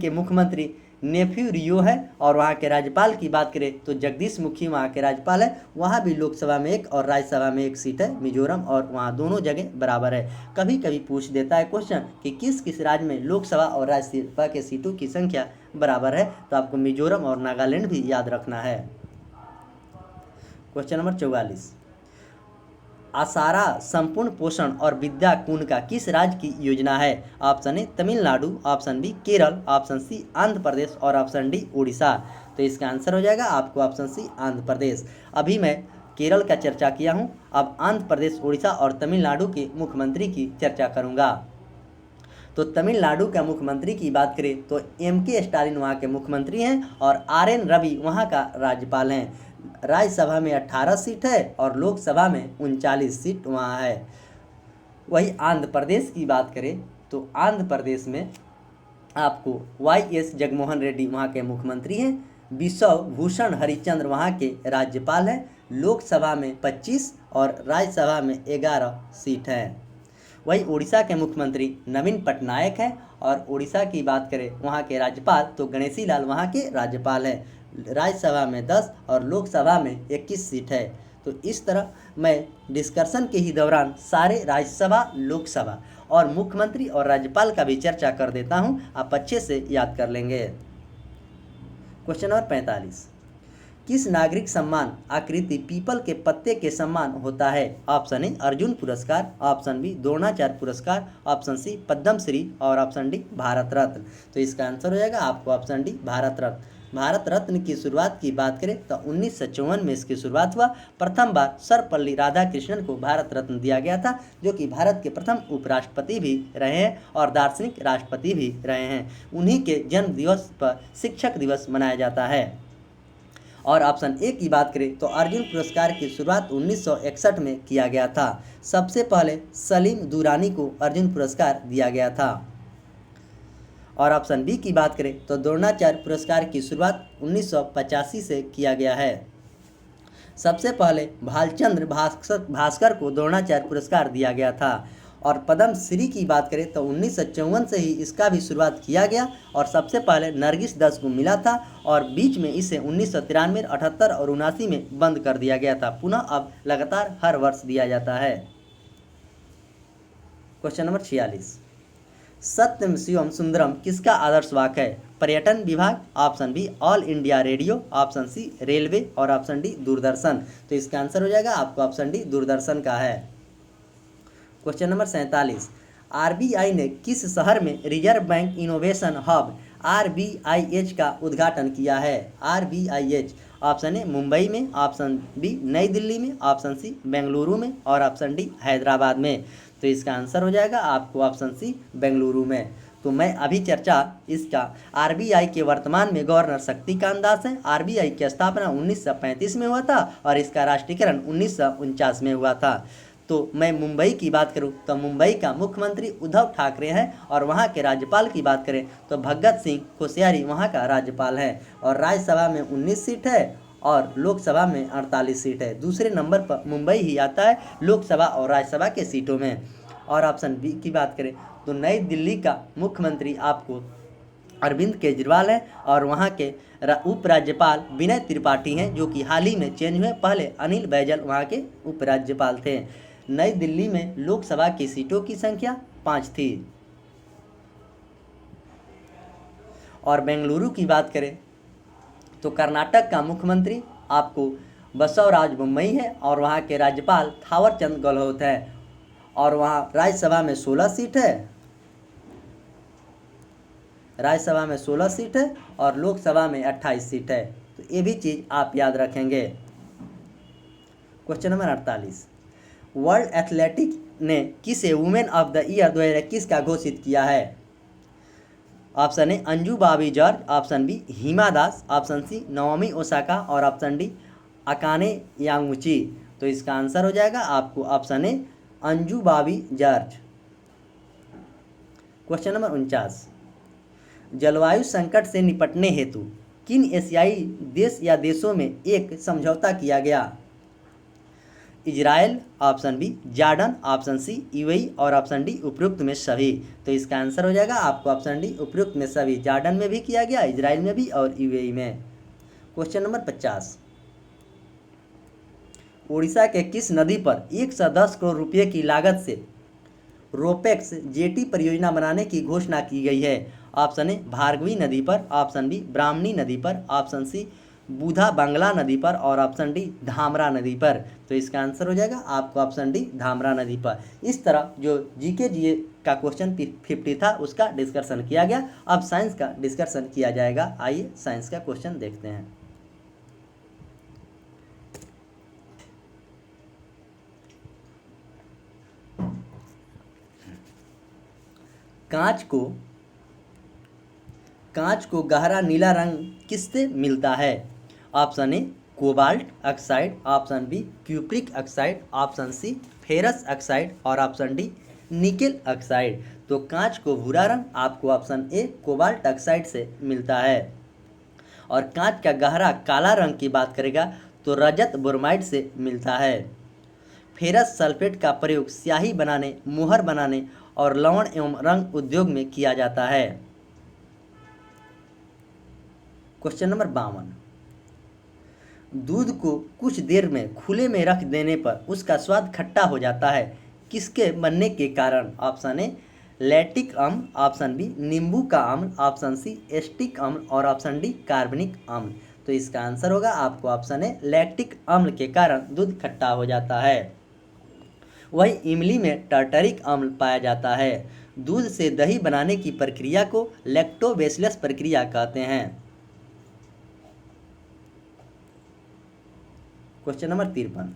के मुख्यमंत्री नेफ्यू रियो है और वहाँ के राज्यपाल की बात करें तो जगदीश मुखी वहाँ के राज्यपाल है। वहाँ भी लोकसभा में एक और राज्यसभा में एक सीट है मिजोरम, और वहाँ दोनों जगह बराबर है। कभी कभी पूछ देता है क्वेश्चन कि किस किस राज्य में लोकसभा और राज्यसभा के सीटों की संख्या बराबर है, तो आपको मिजोरम और नागालैंड भी याद रखना है। क्वेश्चन नंबर 44, आसारा संपूर्ण पोषण और विद्या कुंड का किस राज्य की योजना है? Option A Tamil Nadu, option B Kerala, option C Andhra Pradesh और ऑप्शन डी उड़ीसा। तो इसका आंसर हो जाएगा आपको ऑप्शन सी आंध्र प्रदेश। अभी मैं केरल का चर्चा किया हूँ, अब आंध्र प्रदेश, उड़ीसा और तमिलनाडु के मुख्यमंत्री की चर्चा करूँगा। तो तमिलनाडु का मुख्यमंत्री की बात करें तो एम.के. स्टालिन वहाँ के मुख्यमंत्री हैं और आर.एन. रवि वहाँ का राज्यपाल हैं। राज्यसभा में 18 सीट है और लोकसभा में 39 सीट वहाँ है। वही आंध्र प्रदेश की बात करें तो आंध्र प्रदेश में आपको वाई.एस. जगनमोहन रेड्डी वहाँ के मुख्यमंत्री हैं। बिश्व भूषण हरिचंद्र वहाँ के राज्यपाल हैं। लोकसभा में 25 और राज्यसभा में 11 सीट हैं। वही उड़ीसा के मुख्यमंत्री नवीन पटनायक हैं और उड़ीसा की बात करें वहाँ के राज्यपाल तो गणेशी लाल वहाँ के राज्यपाल हैं। राज्यसभा में 10 और लोकसभा में 21 सीट है। तो इस तरह मैं डिस्कशन के ही दौरान सारे राज्यसभा, लोकसभा और मुख्यमंत्री और राज्यपाल का भी चर्चा कर देता हूं, आप अच्छे से याद कर लेंगे। क्वेश्चन नंबर 45, किस नागरिक सम्मान आकृति पीपल के पत्ते के सम्मान होता है? ऑप्शन ए अर्जुन पुरस्कार, ऑप्शन बी द्रोणाचार्य पुरस्कार, ऑप्शन सी पद्मश्री और ऑप्शन डी भारत रत्न। तो इसका आंसर हो जाएगा आपको ऑप्शन डी भारत रत्न। भारत रत्न की शुरुआत की बात करें तो 1954 में इसकी शुरुआत हुआ। प्रथम बार सर्वपल्ली राधाकृष्णन को भारत रत्न दिया गया था, जो कि भारत के प्रथम उपराष्ट्रपति भी रहे हैं और दार्शनिक राष्ट्रपति भी रहे हैं। उन्हीं के जन्म दिवस पर शिक्षक दिवस मनाया जाता है। और ऑप्शन ए की बात करें तो अर्जुन पुरस्कार की शुरुआत 1961 में किया गया था। सबसे पहले सलीम दुरानी को अर्जुन पुरस्कार दिया गया था। और ऑप्शन बी की बात करें तो द्रोणाचार्य पुरस्कार की शुरुआत 1985 से किया गया है। सबसे पहले भालचंद्र भास्कर को द्रोणाचार्य पुरस्कार दिया गया था। और पद्मश्री की बात करें तो 1954 से ही इसका भी शुरुआत किया गया और सबसे पहले नरगिस दत्त को मिला था और बीच में इसे 1993, 78 और 79 में बंद कर दिया गया था। पुनः अब लगातार हर वर्ष दिया जाता है। क्वेश्चन नंबर 46, सत्यम शिवम सुंदरम किसका आदर्श वाक्य है? पर्यटन विभाग, option B All India Radio, option C railway और ऑप्शन डी दूरदर्शन। तो इसका आंसर हो जाएगा आपको ऑप्शन डी दूरदर्शन का है। क्वेश्चन नंबर 47, आरबीआई ने किस शहर में reserve bank innovation hub RBIH का उद्घाटन किया है? RBIH, ऑप्शन ए मुंबई में, ऑप्शन बी नई दिल्ली में, ऑप्शन सी बेंगलुरु में और ऑप्शन डी हैदराबाद में। तो इसका आंसर हो जाएगा आपको ऑप्शन सी बेंगलुरु में। तो मैं अभी चर्चा इसका RBI के वर्तमान में गवर्नर शक्तिकांत दास हैं। RBI की स्थापना 1935 में हुआ था और इसका राष्ट्रीयकरण 1949 में हुआ था। तो मैं मुंबई की बात करूं तो मुंबई का मुख्यमंत्री उद्धव ठाकरे हैं और वहां के राज्यपाल की बात करें तो भगत सिंह कोश्यारी वहां का राज्यपाल है। और राज्यसभा में 19 सीट है और लोकसभा में 48 सीट है। दूसरे नंबर पर मुंबई ही आता है लोकसभा और राज्यसभा के सीटों में। और ऑप्शन बी की बात करें तो नई दिल्ली का मुख्यमंत्री आपको अरविंद केजरीवाल है और वहाँ के उपराज्यपाल विनय त्रिपाठी हैं, जो कि हाल ही में चेंज हुए। पहले अनिल बैजल वहाँ के उपराज्यपाल थे। नई दिल्ली में लोकसभा की सीटों की संख्या 5 थी। और बेंगलुरु की बात करें तो कर्नाटक का मुख्यमंत्री आपको बसवराज बोम्मई है और वहाँ के राज्यपाल थावरचंद गहलोत है। और वहाँ राज्यसभा में 16 सीट है, राज्यसभा में 16 सीट है और लोकसभा में 28 सीट है। तो ये भी चीज़ आप याद रखेंगे। क्वेश्चन नंबर 48, वर्ल्ड एथलेटिक ने किसे वुमेन ऑफ द ईयर 2021 का घोषित किया है? Option A Anju Bobby George, option B Hima Das, option C Naomi Osaka और ऑप्शन डी अकाने यामागुची। तो इसका आंसर हो जाएगा आपको option A Anju Bobby George. Question number 49, जलवायु संकट से निपटने हेतु किन एशियाई देश या देशों में एक समझौता किया गया? Israel, option B Jordan, option C UAE और ऑप्शन डी उपयुक्त में सभी। तो इसका आंसर हो जाएगा आपको ऑप्शन डी उपयुक्त में सभी। जॉर्डन में भी किया गया, इजराइल में भी और यूएई में। क्वेश्चन नंबर 50, उड़ीसा के किस नदी पर 110 करोड़ रुपये की लागत से रोपेक्स जेटी परियोजना बनाने की घोषणा की गई है? ऑप्शन ए भार्गवी नदी पर, ऑप्शन बी ब्राह्मणी नदी पर, ऑप्शन सी बूधा बांग्ला नदी पर और ऑप्शन डी धामरा नदी पर। तो इसका आंसर हो जाएगा आपको ऑप्शन डी धामरा नदी पर। इस तरह जो जीके का क्वेश्चन 50 था उसका डिस्कशन किया गया। अब साइंस का डिस्कशन किया जाएगा। आइए साइंस का क्वेश्चन देखते हैं। कांच को गहरा नीला रंग किससे मिलता है? Option A cobalt oxide, option B cupric oxide, option C ferrous oxide और ऑप्शन डी निकेल ऑक्साइड। तो कांच को भूरा रंग आपको ऑप्शन ए कोबाल्ट ऑक्साइड से मिलता है। और कांच का गहरा काला रंग की बात करेगा तो रजत ब्रोमाइड से मिलता है। फेरस सल्फेट का प्रयोग स्याही बनाने, मोहर बनाने और लवण एवं रंग उद्योग में किया जाता है। क्वेश्चन नंबर 52, दूध को कुछ देर में खुले में रख देने पर उसका स्वाद खट्टा हो जाता है, किसके बनने के कारण? ऑप्शन ए लैक्टिक अम्ल, ऑप्शन बी नींबू का अम्ल, ऑप्शन सी एस्टिक अम्ल और ऑप्शन डी कार्बनिक अम्ल। तो इसका आंसर होगा आपको ऑप्शन ए लैक्टिक अम्ल के कारण दूध खट्टा हो जाता है। वही इमली में टार्टरिक अम्ल पाया जाता है। दूध से दही बनाने की प्रक्रिया को लैक्टोबैसिलस प्रक्रिया कहते हैं। क्वेश्चन नंबर 53,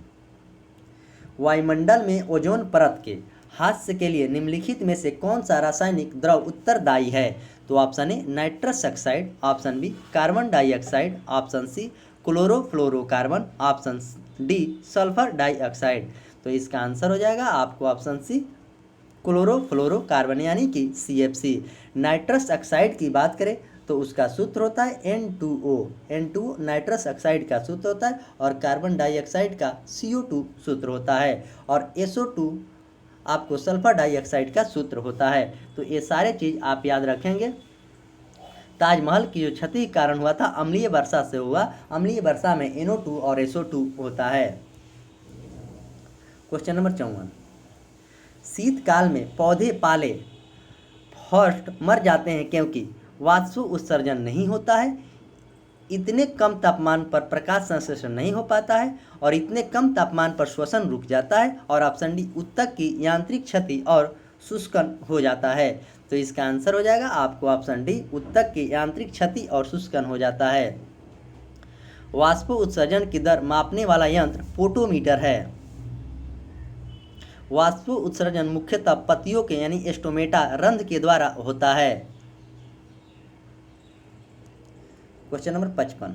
वायुमंडल में ओजोन परत के हास्य के लिए निम्नलिखित में से कौन सा रासायनिक द्रव उत्तरदायी है? तो option A nitrous oxide, option B carbon dioxide, option C chlorofluorocarbon, option D sulphur dioxide. तो इसका आंसर हो जाएगा आपको ऑप्शन सी क्लोरोफ्लोरोकार्बन यानी कि CFC। नाइट्रस ऑक्साइड की बात करें तो उसका सूत्र होता है N2O। N2O नाइट्रस ऑक्साइड का सूत्र होता है और कार्बन डाइऑक्साइड का CO2 सूत्र होता है और SO2 आपको सल्फर डाइऑक्साइड का सूत्र होता है। तो ये सारे चीज़ आप याद रखेंगे। ताजमहल की जो क्षति के कारण हुआ था अम्लीय वर्षा से हुआ। अम्लीय वर्षा में NO2 और SO2 होता है। क्वेश्चन नंबर 54, शीतकाल में पौधे पाले फर्स्ट मर जाते हैं क्योंकि वाष्प उत्सर्जन नहीं होता है, इतने कम तापमान पर प्रकाश संश्लेषण नहीं हो पाता है और इतने कम तापमान पर श्वसन रुक जाता है और ऑप्शन डी उत्तक की यांत्रिक क्षति और शुष्कन हो जाता है। तो इसका आंसर हो जाएगा आपको ऑप्शन डी उत्तक की यांत्रिक क्षति और शुष्कन हो जाता है। वाष्प उत्सर्जन की दर मापने वाला यंत्र फोटोमीटर है। वाष्प उत्सर्जन मुख्यतः पत्तियों के यानी स्टोमेटा रंध्र के द्वारा होता है। क्वेश्चन नंबर 55,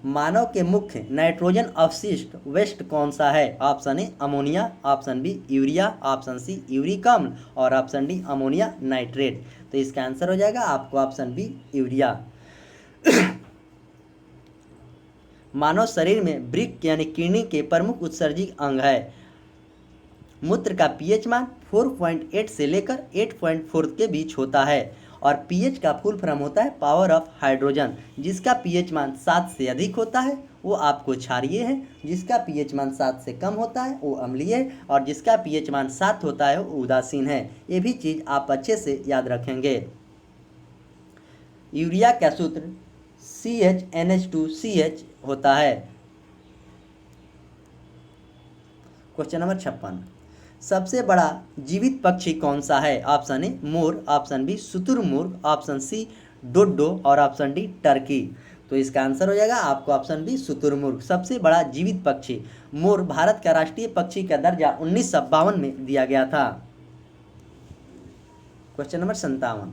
मानव के मुख्य नाइट्रोजन अवशिष्ट वेस्ट कौन सा है? Option A ammonia, option B urea, option C uric अम्ल और ऑप्शन डी अमोनिया नाइट्रेट। तो इसका आंसर हो जाएगा आपको ऑप्शन बी यूरिया। मानव शरीर में वृक्क यानी किडनी के प्रमुख उत्सर्जी अंग है। मूत्र का पीएच मान 4.8 से लेकर 8.4 के बीच होता है और पीएच का फुल फॉर्म होता है पावर ऑफ हाइड्रोजन। जिसका पीएच मान 7 से अधिक होता है वो आपको क्षारीय है, जिसका पीएच मान 7 से कम होता है वो अम्लीय है और जिसका पीएच मान 7 होता है वो उदासीन है। ये भी चीज़ आप अच्छे से याद रखेंगे। यूरिया का सूत्र CHNH2CH होता है। क्वेश्चन नंबर 56, सबसे बड़ा जीवित पक्षी कौन सा है? ऑप्शन ए मोर, ऑप्शन बी शुतुरमुर्ग, ऑप्शन सी डोडो और ऑप्शन डी टर्की। तो इसका आंसर हो जाएगा आपको ऑप्शन बी शुतुरमुर्ग। सबसे बड़ा जीवित पक्षी मोर भारत का राष्ट्रीय पक्षी का दर्जा 1952 में दिया गया था। क्वेश्चन नंबर 57,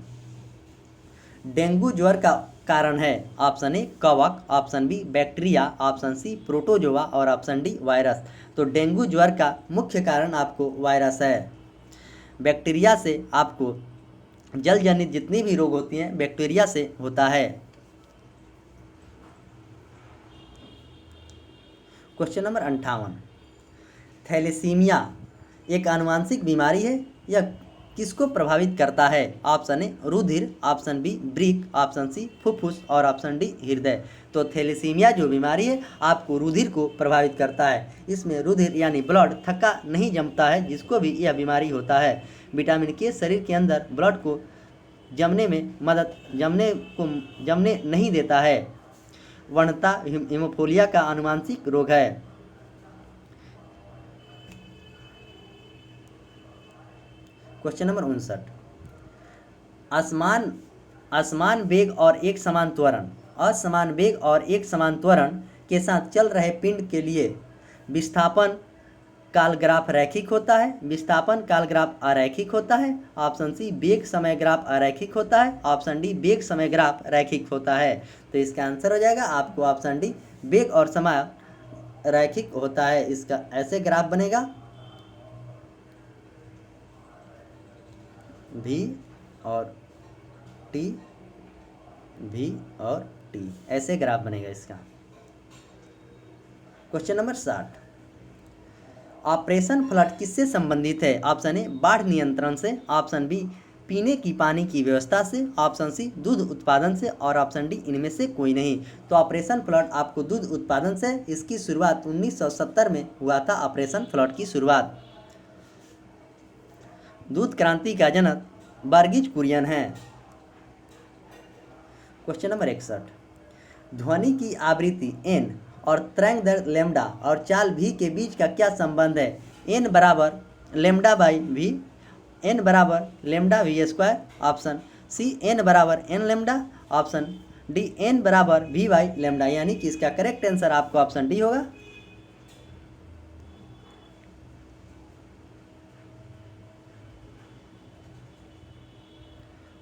डेंगू ज्वर का कारण है? ऑप्शन ए कवक, option B bacteria, option C protozoa और ऑप्शन डी वायरस। तो डेंगू ज्वर का मुख्य कारण आपको वायरस है। बैक्टीरिया से आपको जल जनित जितनी भी रोग होती हैं बैक्टीरिया से होता है। क्वेश्चन नंबर 58, थैलेसीमिया एक आनुवंशिक बीमारी है, यह किसको प्रभावित करता है? ऑप्शन ए रुधिर, ऑप्शन बी वृक्क, ऑप्शन सी फुफ्फुस और ऑप्शन डी हृदय। तो थैलेसीमिया जो बीमारी है आपको रुधिर को प्रभावित करता है। इसमें रुधिर यानी ब्लड थक्का नहीं जमता है, जिसको भी यह बीमारी होता है। विटामिन के शरीर के अंदर ब्लड को जमने नहीं देता है। वर्णता हीमोफीलिया का आनुवंशिक रोग है। क्वेश्चन नंबर 59, असमान वेग और एक समान त्वरण, असमान वेग और एक समान त्वरण के साथ चल रहे पिंड के लिए विस्थापन काल ग्राफ रैखिक होता है, विस्थापन काल ग्राफ अरैखिक होता है। ऑप्शन सी वेग समय ग्राफ अरैखिक होता है, ऑप्शन डी वेग समय ग्राफ रैखिक होता है। तो इसका आंसर हो जाएगा आपको ऑप्शन डी वेग और समय रैखिक होता है। इसका ऐसे ग्राफ बनेगा V और T, V और T, ऐसे ग्राफ बनेगा इसका। क्वेश्चन नंबर 60, ऑपरेशन फ्लड किससे संबंधित है? ऑप्शन ए बाढ़ नियंत्रण से, ऑप्शन बी पीने की पानी की व्यवस्था से, ऑप्शन सी दूध उत्पादन से और ऑप्शन डी इनमें से कोई नहीं। तो ऑपरेशन फ्लड आपको दूध उत्पादन से, इसकी शुरुआत 1970 में हुआ था। ऑपरेशन फ्लड की शुरुआत दूध क्रांति का जनक वर्गीज कुरियन है। क्वेश्चन नंबर 61, ध्वनि की आवृत्ति n और तरंग दर लैम्डा और चाल v के बीच का क्या संबंध है? n बराबर लैम्डा बाई v, n बराबर lambda v square, option C n बराबर n lambda, option D n बराबर v बाई लैम्डा। यानी कि इसका करेक्ट आंसर आपको ऑप्शन डी होगा।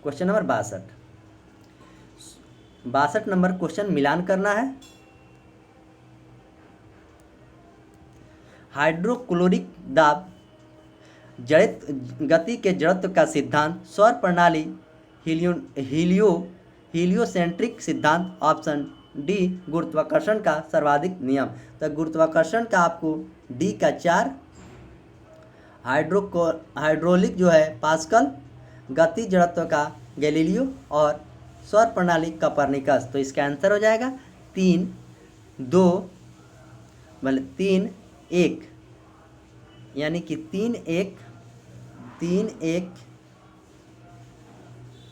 क्वेश्चन नंबर 62 नंबर क्वेश्चन मिलान करना है। हाइड्रोक्लोरिक दाब जड़ित गति के जड़त्व का सिद्धांत, सौर प्रणाली, हीलियोसेंट्रिक सिद्धांत, ऑप्शन डी गुरुत्वाकर्षण का सर्वाधिक नियम। तो गुरुत्वाकर्षण का आपको डी का 4, हाइड्रोलिक जो है पास्कल, गति जड़त्व का गैलीलियो और सौर प्रणाली कोपर्निकस। तो इसका आंसर हो जाएगा 3, 2 मतलब 3, 1, यानी कि 3, 1,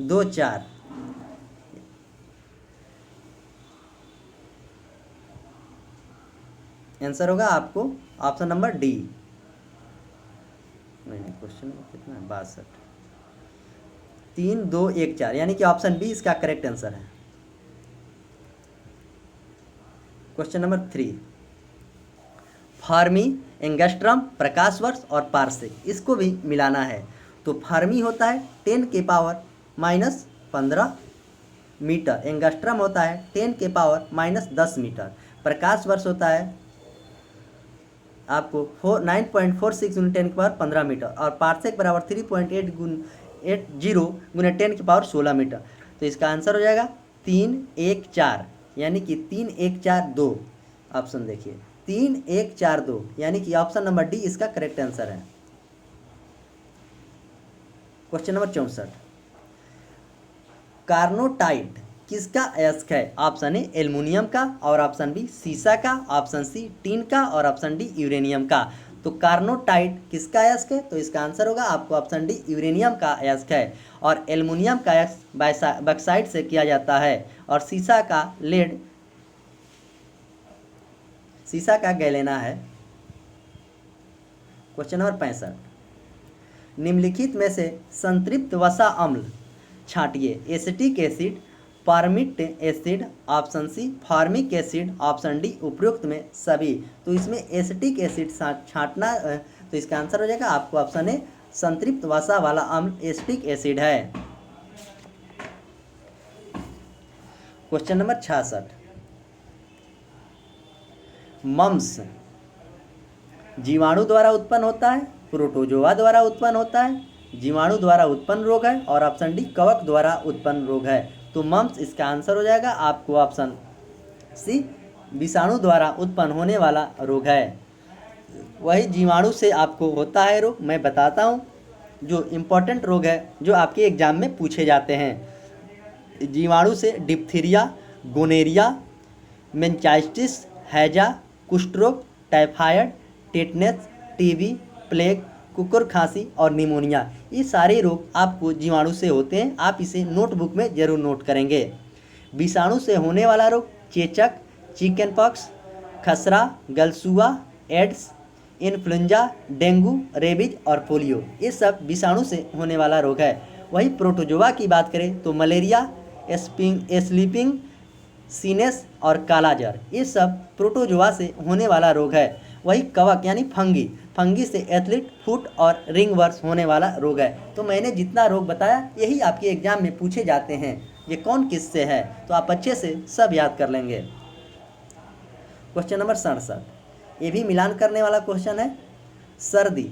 2, 4। आंसर होगा आपको ऑप्शन नंबर डी। नहीं, क्वेश्चन कितना है? 62, 3, 2, 1, 4, यानी कि ऑप्शन बी इसका करेक्ट आंसर है। क्वेश्चन नंबर 3, फर्मी, एंगस्ट्रम, प्रकाश वर्ष और पार्सेक, इसको भी मिलाना है। तो फर्मी होता है 10 के पावर माइनस 15 मीटर, एंगस्ट्रम होता है 10 के पावर माइनस 10 मीटर, प्रकाश वर्ष होता है आपको 9.46 × 10 की पावर 15 मीटर और पार्सेक बराबर 3.80 × 10 की पावर 16 मीटर। तो इसका आंसर हो जाएगा 3, 1, 4, यानी कि 3, 1, 4, 2, ऑप्शन देखिए 3 1 4 2, यानी कि ऑप्शन नंबर डी इसका करेक्ट आंसर है। क्वेश्चन नंबर 64, कार्नोटाइट किसका अयस्क है? ऑप्शन ए एल्युमिनियम का, और ऑप्शन बी सीसा का, ऑप्शन सी टीन का, और ऑप्शन डी यूरेनियम का। तो कार्नोटाइट किसका अयस्क है? तो इसका आंसर होगा आपको ऑप्शन डी यूरेनियम का अयस्क है। और एल्युमिनियम का अयस्क बक्साइट से किया जाता है, और सीसा का लेड, सीसा का गैलेना है। क्वेश्चन नंबर 65, निम्नलिखित में से संतृप्त वसा अम्ल छांटिए। Acetic acid, palmitic acid, option C formic acid, option D उपरोक्त में सभी। तो इसमें एसिटिक एसिड छांटना, तो इसका आंसर हो जाएगा आपको ऑप्शन ए संतृप्त वसा वाला अम्ल एसिटिक एसिड है। क्वेश्चन नंबर 66, मम्स जीवाणु द्वारा उत्पन्न होता है, प्रोटोजोआ द्वारा उत्पन्न होता है, जीवाणु द्वारा उत्पन्न रोग है, और ऑप्शन डी कवक द्वारा उत्पन्न रोग है। तो मम्स इसका आंसर हो जाएगा आपको ऑप्शन सी विषाणु द्वारा उत्पन्न होने वाला रोग है। वही जीवाणु से आपको होता है रोग, मैं बताता हूँ जो इम्पोर्टेंट रोग है जो आपके एग्जाम में पूछे जाते हैं। जीवाणु से डिप्थीरिया, गोनेरिया, मेनिंजाइटिस, हैजा, कुष्ठ रोग, टाइफाइड, टेटनस, टीबी, प्लेग, कुकुर खांसी और निमोनिया, ये सारे रोग आपको जीवाणु से होते हैं। आप इसे नोटबुक में जरूर नोट करेंगे। विषाणु से होने वाला रोग चेचक, चिकन पॉक्स, खसरा, गलसुआ, एड्स, इन्फ्लुएंजा, डेंगू, रेबीज और पोलियो, ये सब विषाणु से होने वाला रोग है। वही प्रोटोजोआ की बात करें तो मलेरिया, स्लीपिंग सीनेस और कालाजार, ये सब प्रोटोजोआ से होने वाला रोग है। वही कवक यानी फंगी से एथलीट फुट और रिंग वर्स होने वाला रोग है। तो मैंने जितना रोग बताया यही आपके एग्जाम में पूछे जाते हैं। ये कौन किससे है तो आप अच्छे से सब याद कर लेंगे। क्वेश्चन नंबर 67, ये भी मिलान करने वाला क्वेश्चन है। सर्दी,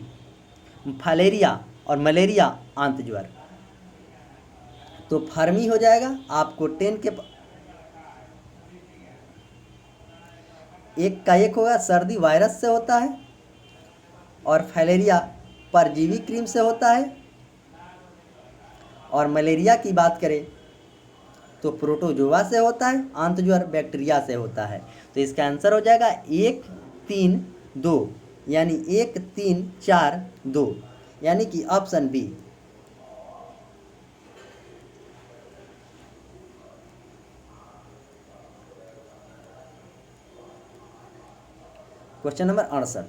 फालेरिया और मलेरिया आंत ज्वर, तो फर्मी हो जाएगा आपको 10 के एक का एक होगा। सर्दी वायरस से होता है, और फाइलेरिया परजीवी क्रीम से होता है, और मलेरिया की बात करें तो प्रोटोजोआ से होता है, आंत ज्वर बैक्टीरिया से होता है। तो इसका आंसर हो जाएगा 1 3 2, यानी 1 3 4 2, यानी कि ऑप्शन बी। क्वेश्चन नंबर 68,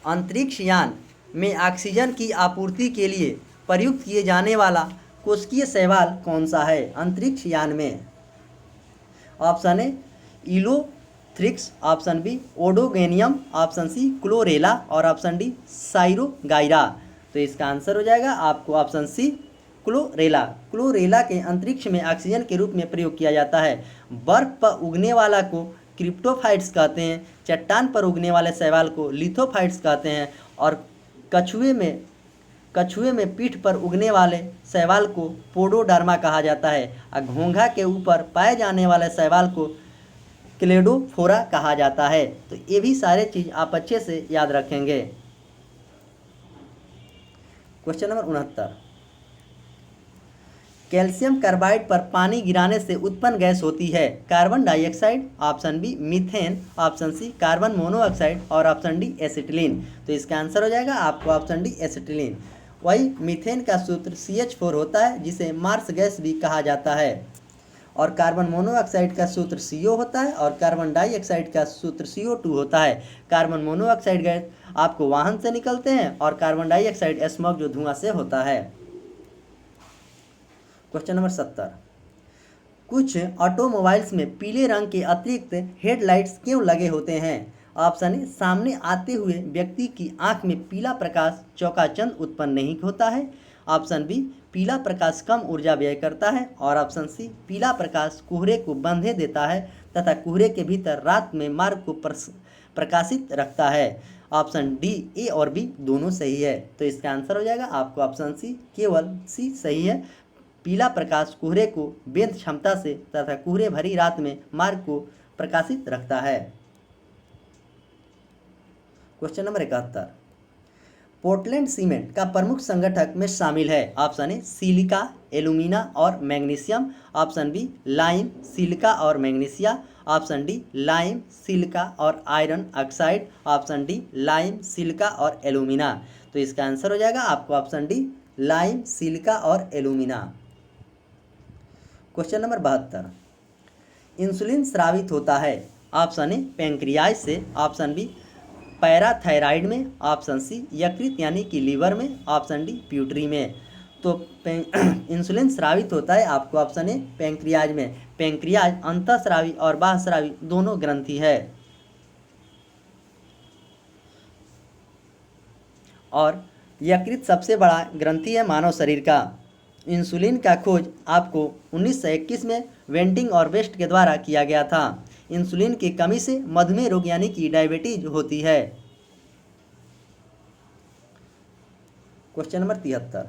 अंतरिक्ष यान में ऑक्सीजन की आपूर्ति के लिए प्रयुक्त किए जाने वाला कोशिकीय शैवाल कौन सा है? अंतरिक्ष यान में option A Ulothrix, option B Oedogonium, option C Chlorella, और ऑप्शन डी साइरोगाइरा। तो इसका आंसर हो जाएगा आपको ऑप्शन सी क्लोरेला। क्लोरेला के अंतरिक्ष में ऑक्सीजन के रूप में प्रयोग किया जाता है। बर्फ पर उगने वाला को क्रिप्टोफाइट्स कहते हैं, चट्टान पर उगने वाले शैवाल को लिथोफाइट्स कहते हैं, और कछुए में पीठ पर उगने वाले शैवाल को पोडोडर्मा कहा जाता है, और घोंघा के ऊपर पाए जाने वाले शैवाल को क्लेडोफोरा कहा जाता है। तो ये भी सारे चीज़ आप अच्छे से याद रखेंगे। क्वेश्चन नंबर 69, कैल्शियम कार्बाइड पर पानी गिराने से उत्पन्न गैस होती है। Carbon dioxide, option B methane, option C carbon monoxide, और ऑप्शन डी एसिटिलीन। तो इसका आंसर हो जाएगा आपको ऑप्शन डी एसिटिलीन। वही मीथेन का सूत्र CH4 होता है, जिसे मार्स गैस भी कहा जाता है, और कार्बन मोनोऑक्साइड का सूत्र CO होता है, और कार्बन डाइऑक्साइड का सूत्र CO2 होता है। कार्बन मोनोऑक्साइड गैस आपको वाहन से निकलते हैं, और कार्बन डाइऑक्साइड स्मोक जो धुआं से होता है। क्वेश्चन नंबर 70, कुछ ऑटोमोबाइल्स में पीले रंग के अतिरिक्त हेडलाइट्स क्यों लगे होते हैं? ऑप्शन ए सामने आते हुए व्यक्ति की आंख में पीला प्रकाश चौकाचंद उत्पन्न नहीं होता है, ऑप्शन बी पीला प्रकाश कम ऊर्जा व्यय करता है, और ऑप्शन सी पीला प्रकाश कोहरे को बंधे देता है तथा कोहरे के भीतर रात में मार्ग को प्रकाशित रखता है। ऑप्शन डी ए और बी दोनों सही है। तो इसका आंसर हो जाएगा आपको ऑप्शन सी, केवल सी सही है। पीला प्रकाश कोहरे को बेंध क्षमता से तथा कोहरे भरी रात में मार्ग को प्रकाशित रखता है। क्वेश्चन नंबर 71, पोर्टलैंड सीमेंट का प्रमुख संगठक में शामिल है। ऑप्शन ए सिलिका, एल्यूमिना और magnesium. Option B lime, silica और magnesia. Option D lime, silica और iron oxide. Option D lime, silica और एल्यूमिना। तो इसका आंसर हो जाएगा आपको ऑप्शन डी लाइम, सिलिका और एल्यूमिना। क्वेश्चन नंबर 72, इंसुलिन स्रावित होता है। ऑप्शन ए पैंक्रियाज से। ऑप्शन बी पैराथायराइड में। ऑप्शन सी यकृत यानी कि लीवर में। ऑप्शन डी प्यूटरी में। तो इंसुलिन स्रावित होता है आपको ऑप्शन ए पैंक्रियाज में। पैंक्रियाज अंतःस्रावी और बाह्यस्रावी दोनों ग्रंथि है। और यकृत सबसे बड़ा ग्रंथि है मानव शरीर का। इंसुलिन का खोज आपको 1921 में वेंटिंग और वेस्ट के द्वारा किया गया था। इंसुलिन की कमी से मधुमेह रोग यानी कि डायबिटीज होती है। क्वेश्चन नंबर 73,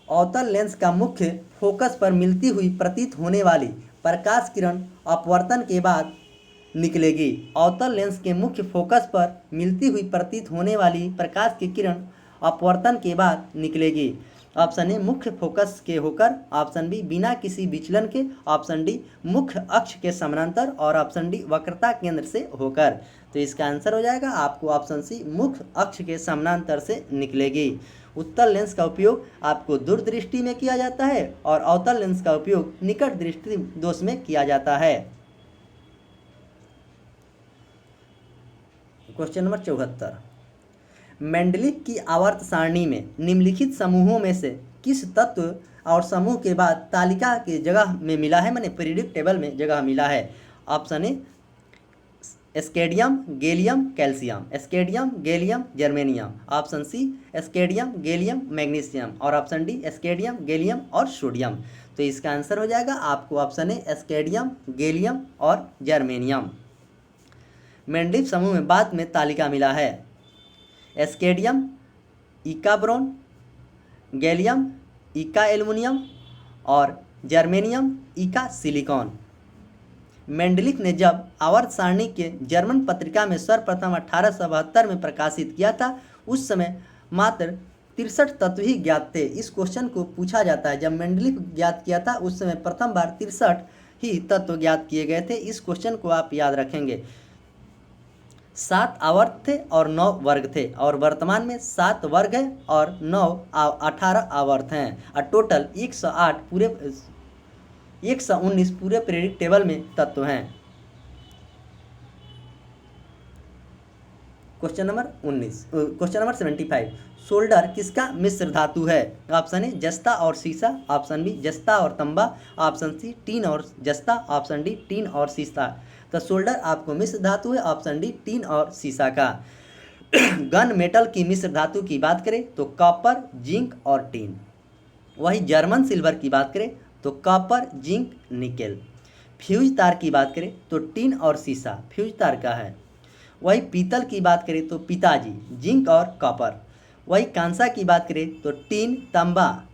अवतल लेंस का मुख्य फोकस पर मिलती हुई प्रतीत होने वाली प्रकाश किरण अपवर्तन के बाद निकलेगी। अवतल लेंस के मुख्य फोकस पर मिलती हुई प्रतीत होने वाली प्रकाश की किरण अपवर्तन के बाद निकलेगी। ऑप्शन ए मुख्य फोकस के होकर। ऑप्शन बी बिना किसी विचलन के। ऑप्शन डी मुख्य अक्ष के समानांतर। और ऑप्शन डी वक्रता केंद्र से होकर। तो इसका आंसर हो जाएगा आपको ऑप्शन सी मुख्य अक्ष के समानांतर से निकलेगी। उत्तल लेंस का उपयोग आपको दूरदृष्टि में किया जाता है और अवतल लेंस का उपयोग निकट दृष्टि दोष में किया जाता है। क्वेश्चन नंबर 74, मेंडलीफ की आवर्त सारणी में निम्नलिखित समूहों में से किस तत्व और समूह के बाद तालिका के जगह में मिला है, माने पीरियोडिक टेबल में जगह मिला है। Option A scandium, gallium, calcium. Scandium, gallium, germanium. Option C scandium, gallium, magnesium. और ऑप्शन डी एस्केडियम, गैलियम और सोडियम। तो इसका आंसर हो जाएगा आपको ऑप्शन ए एस्केडियम, गैलियम और जर्मेनियम। मेंडलीफ समूह में बाद में तालिका मिला है। एस्केडियम इका ब्रोन, गैलियम इका एल्युमिनियम और जर्मेनियम इका सिलिकॉन। मेंडलीफ ने जब आवर्त सारणी के जर्मन पत्रिका में सर्वप्रथम 1872 में प्रकाशित किया था, उस समय मात्र 63 तत्व ही ज्ञात थे। इस क्वेश्चन को पूछा जाता है, जब मेंडलीफ ज्ञात किया था उस समय प्रथम बार 63 ही तत्व ज्ञात किए गए थे। इस क्वेश्चन को आप याद रखेंगे। 7 आवर्त थे और 9 वर्ग थे और वर्तमान में 7 वर्ग है और 18 आवर्त हैं और टोटल 119 पूरे पीरियोडिक टेबल में तत्व हैं। क्वेश्चन नंबर 75, सोल्डर किसका मिश्र धातु है। ऑप्शन ए जस्ता और सीसा। ऑप्शन बी जस्ता और तंबा। ऑप्शन सी टीन और जस्ता। ऑप्शन डी टीन और सीसा। तो सोल्डर आपको मिश्र धातु है ऑप्शन डी टीन और सीसा का। गन मेटल की मिश्र धातु की बात करें तो कॉपर, जिंक और टीन। वही जर्मन सिल्वर की बात करें तो कॉपर, जिंक, निकेल। फ्यूज तार की बात करें तो टीन और सीसा फ्यूज तार का है। वही पीतल की बात करें तो पिताजी, जिंक और कॉपर। वही कांसा की बात करें तो टीन, तांबा।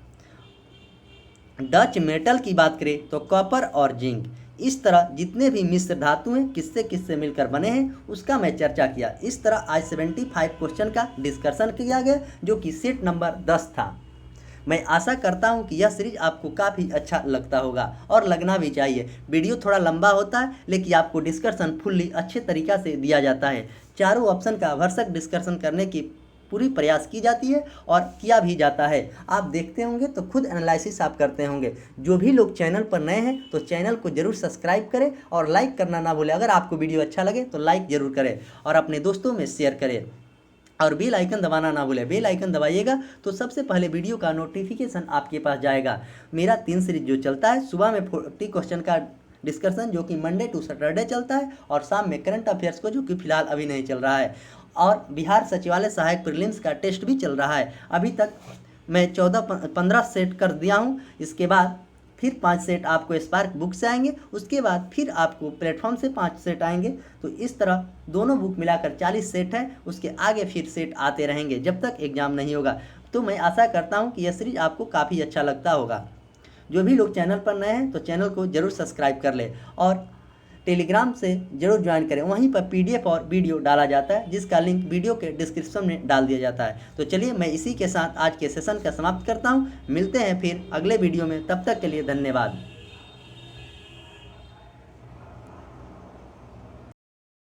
डच मेटल की बात करें तो कॉपर और जिंक। इस तरह जितने भी मिश्र धातु हैं किससे किससे मिलकर बने हैं उसका मैं चर्चा किया। इस तरह आज 75 क्वेश्चन का डिस्कशन किया गया जो कि सेट नंबर 10 था। मैं आशा करता हूं कि यह सीरीज आपको काफ़ी अच्छा लगता होगा और लगना भी चाहिए। वीडियो थोड़ा लंबा होता है लेकिन आपको डिस्कशन फुल्ली अच्छे तरीक़ा से दिया जाता है। चारों ऑप्शन का भरसक डिस्कशन करने की पूरी प्रयास की जाती है और किया भी जाता है। आप देखते होंगे तो खुद एनालिसिस आप करते होंगे। जो भी लोग चैनल पर नए हैं तो चैनल को जरूर सब्सक्राइब करें और लाइक करना ना भूलें। अगर आपको वीडियो अच्छा लगे तो लाइक ज़रूर करें और अपने दोस्तों में शेयर करें और बेल आइकन दबाना ना भूलें। बेल आइकन दबाइएगा तो सबसे पहले वीडियो का नोटिफिकेशन आपके पास जाएगा। मेरा 3 सीरीज जो चलता है, सुबह में 40 क्वेश्चन का डिस्कशन जो कि मंडे टू सैटरडे चलता है और शाम में करंट अफेयर्स को जो कि फिलहाल अभी नहीं चल रहा है, और बिहार सचिवालय सहायक प्रीलिम्स का टेस्ट भी चल रहा है। अभी तक मैं 15 सेट कर दिया हूँ। इसके बाद फिर 5 सेट आपको स्पार्क बुक से आएंगे, उसके बाद फिर आपको प्लेटफॉर्म से 5 सेट आएंगे। तो इस तरह दोनों बुक मिलाकर 40 सेट है। उसके आगे फिर सेट आते रहेंगे जब तक एग्ज़ाम नहीं होगा। तो मैं आशा करता हूँ कि यह सीरीज आपको काफ़ी अच्छा लगता होगा। जो भी लोग चैनल पर नए हैं तो चैनल को ज़रूर सब्सक्राइब कर ले और टेलीग्राम से ज़रूर ज्वाइन करें। वहीं पर PDF और वीडियो डाला जाता है जिसका लिंक वीडियो के डिस्क्रिप्शन में डाल दिया जाता है। तो चलिए मैं इसी के साथ आज के सेशन का समाप्त करता हूँ। मिलते हैं फिर अगले वीडियो में, तब तक के लिए धन्यवाद।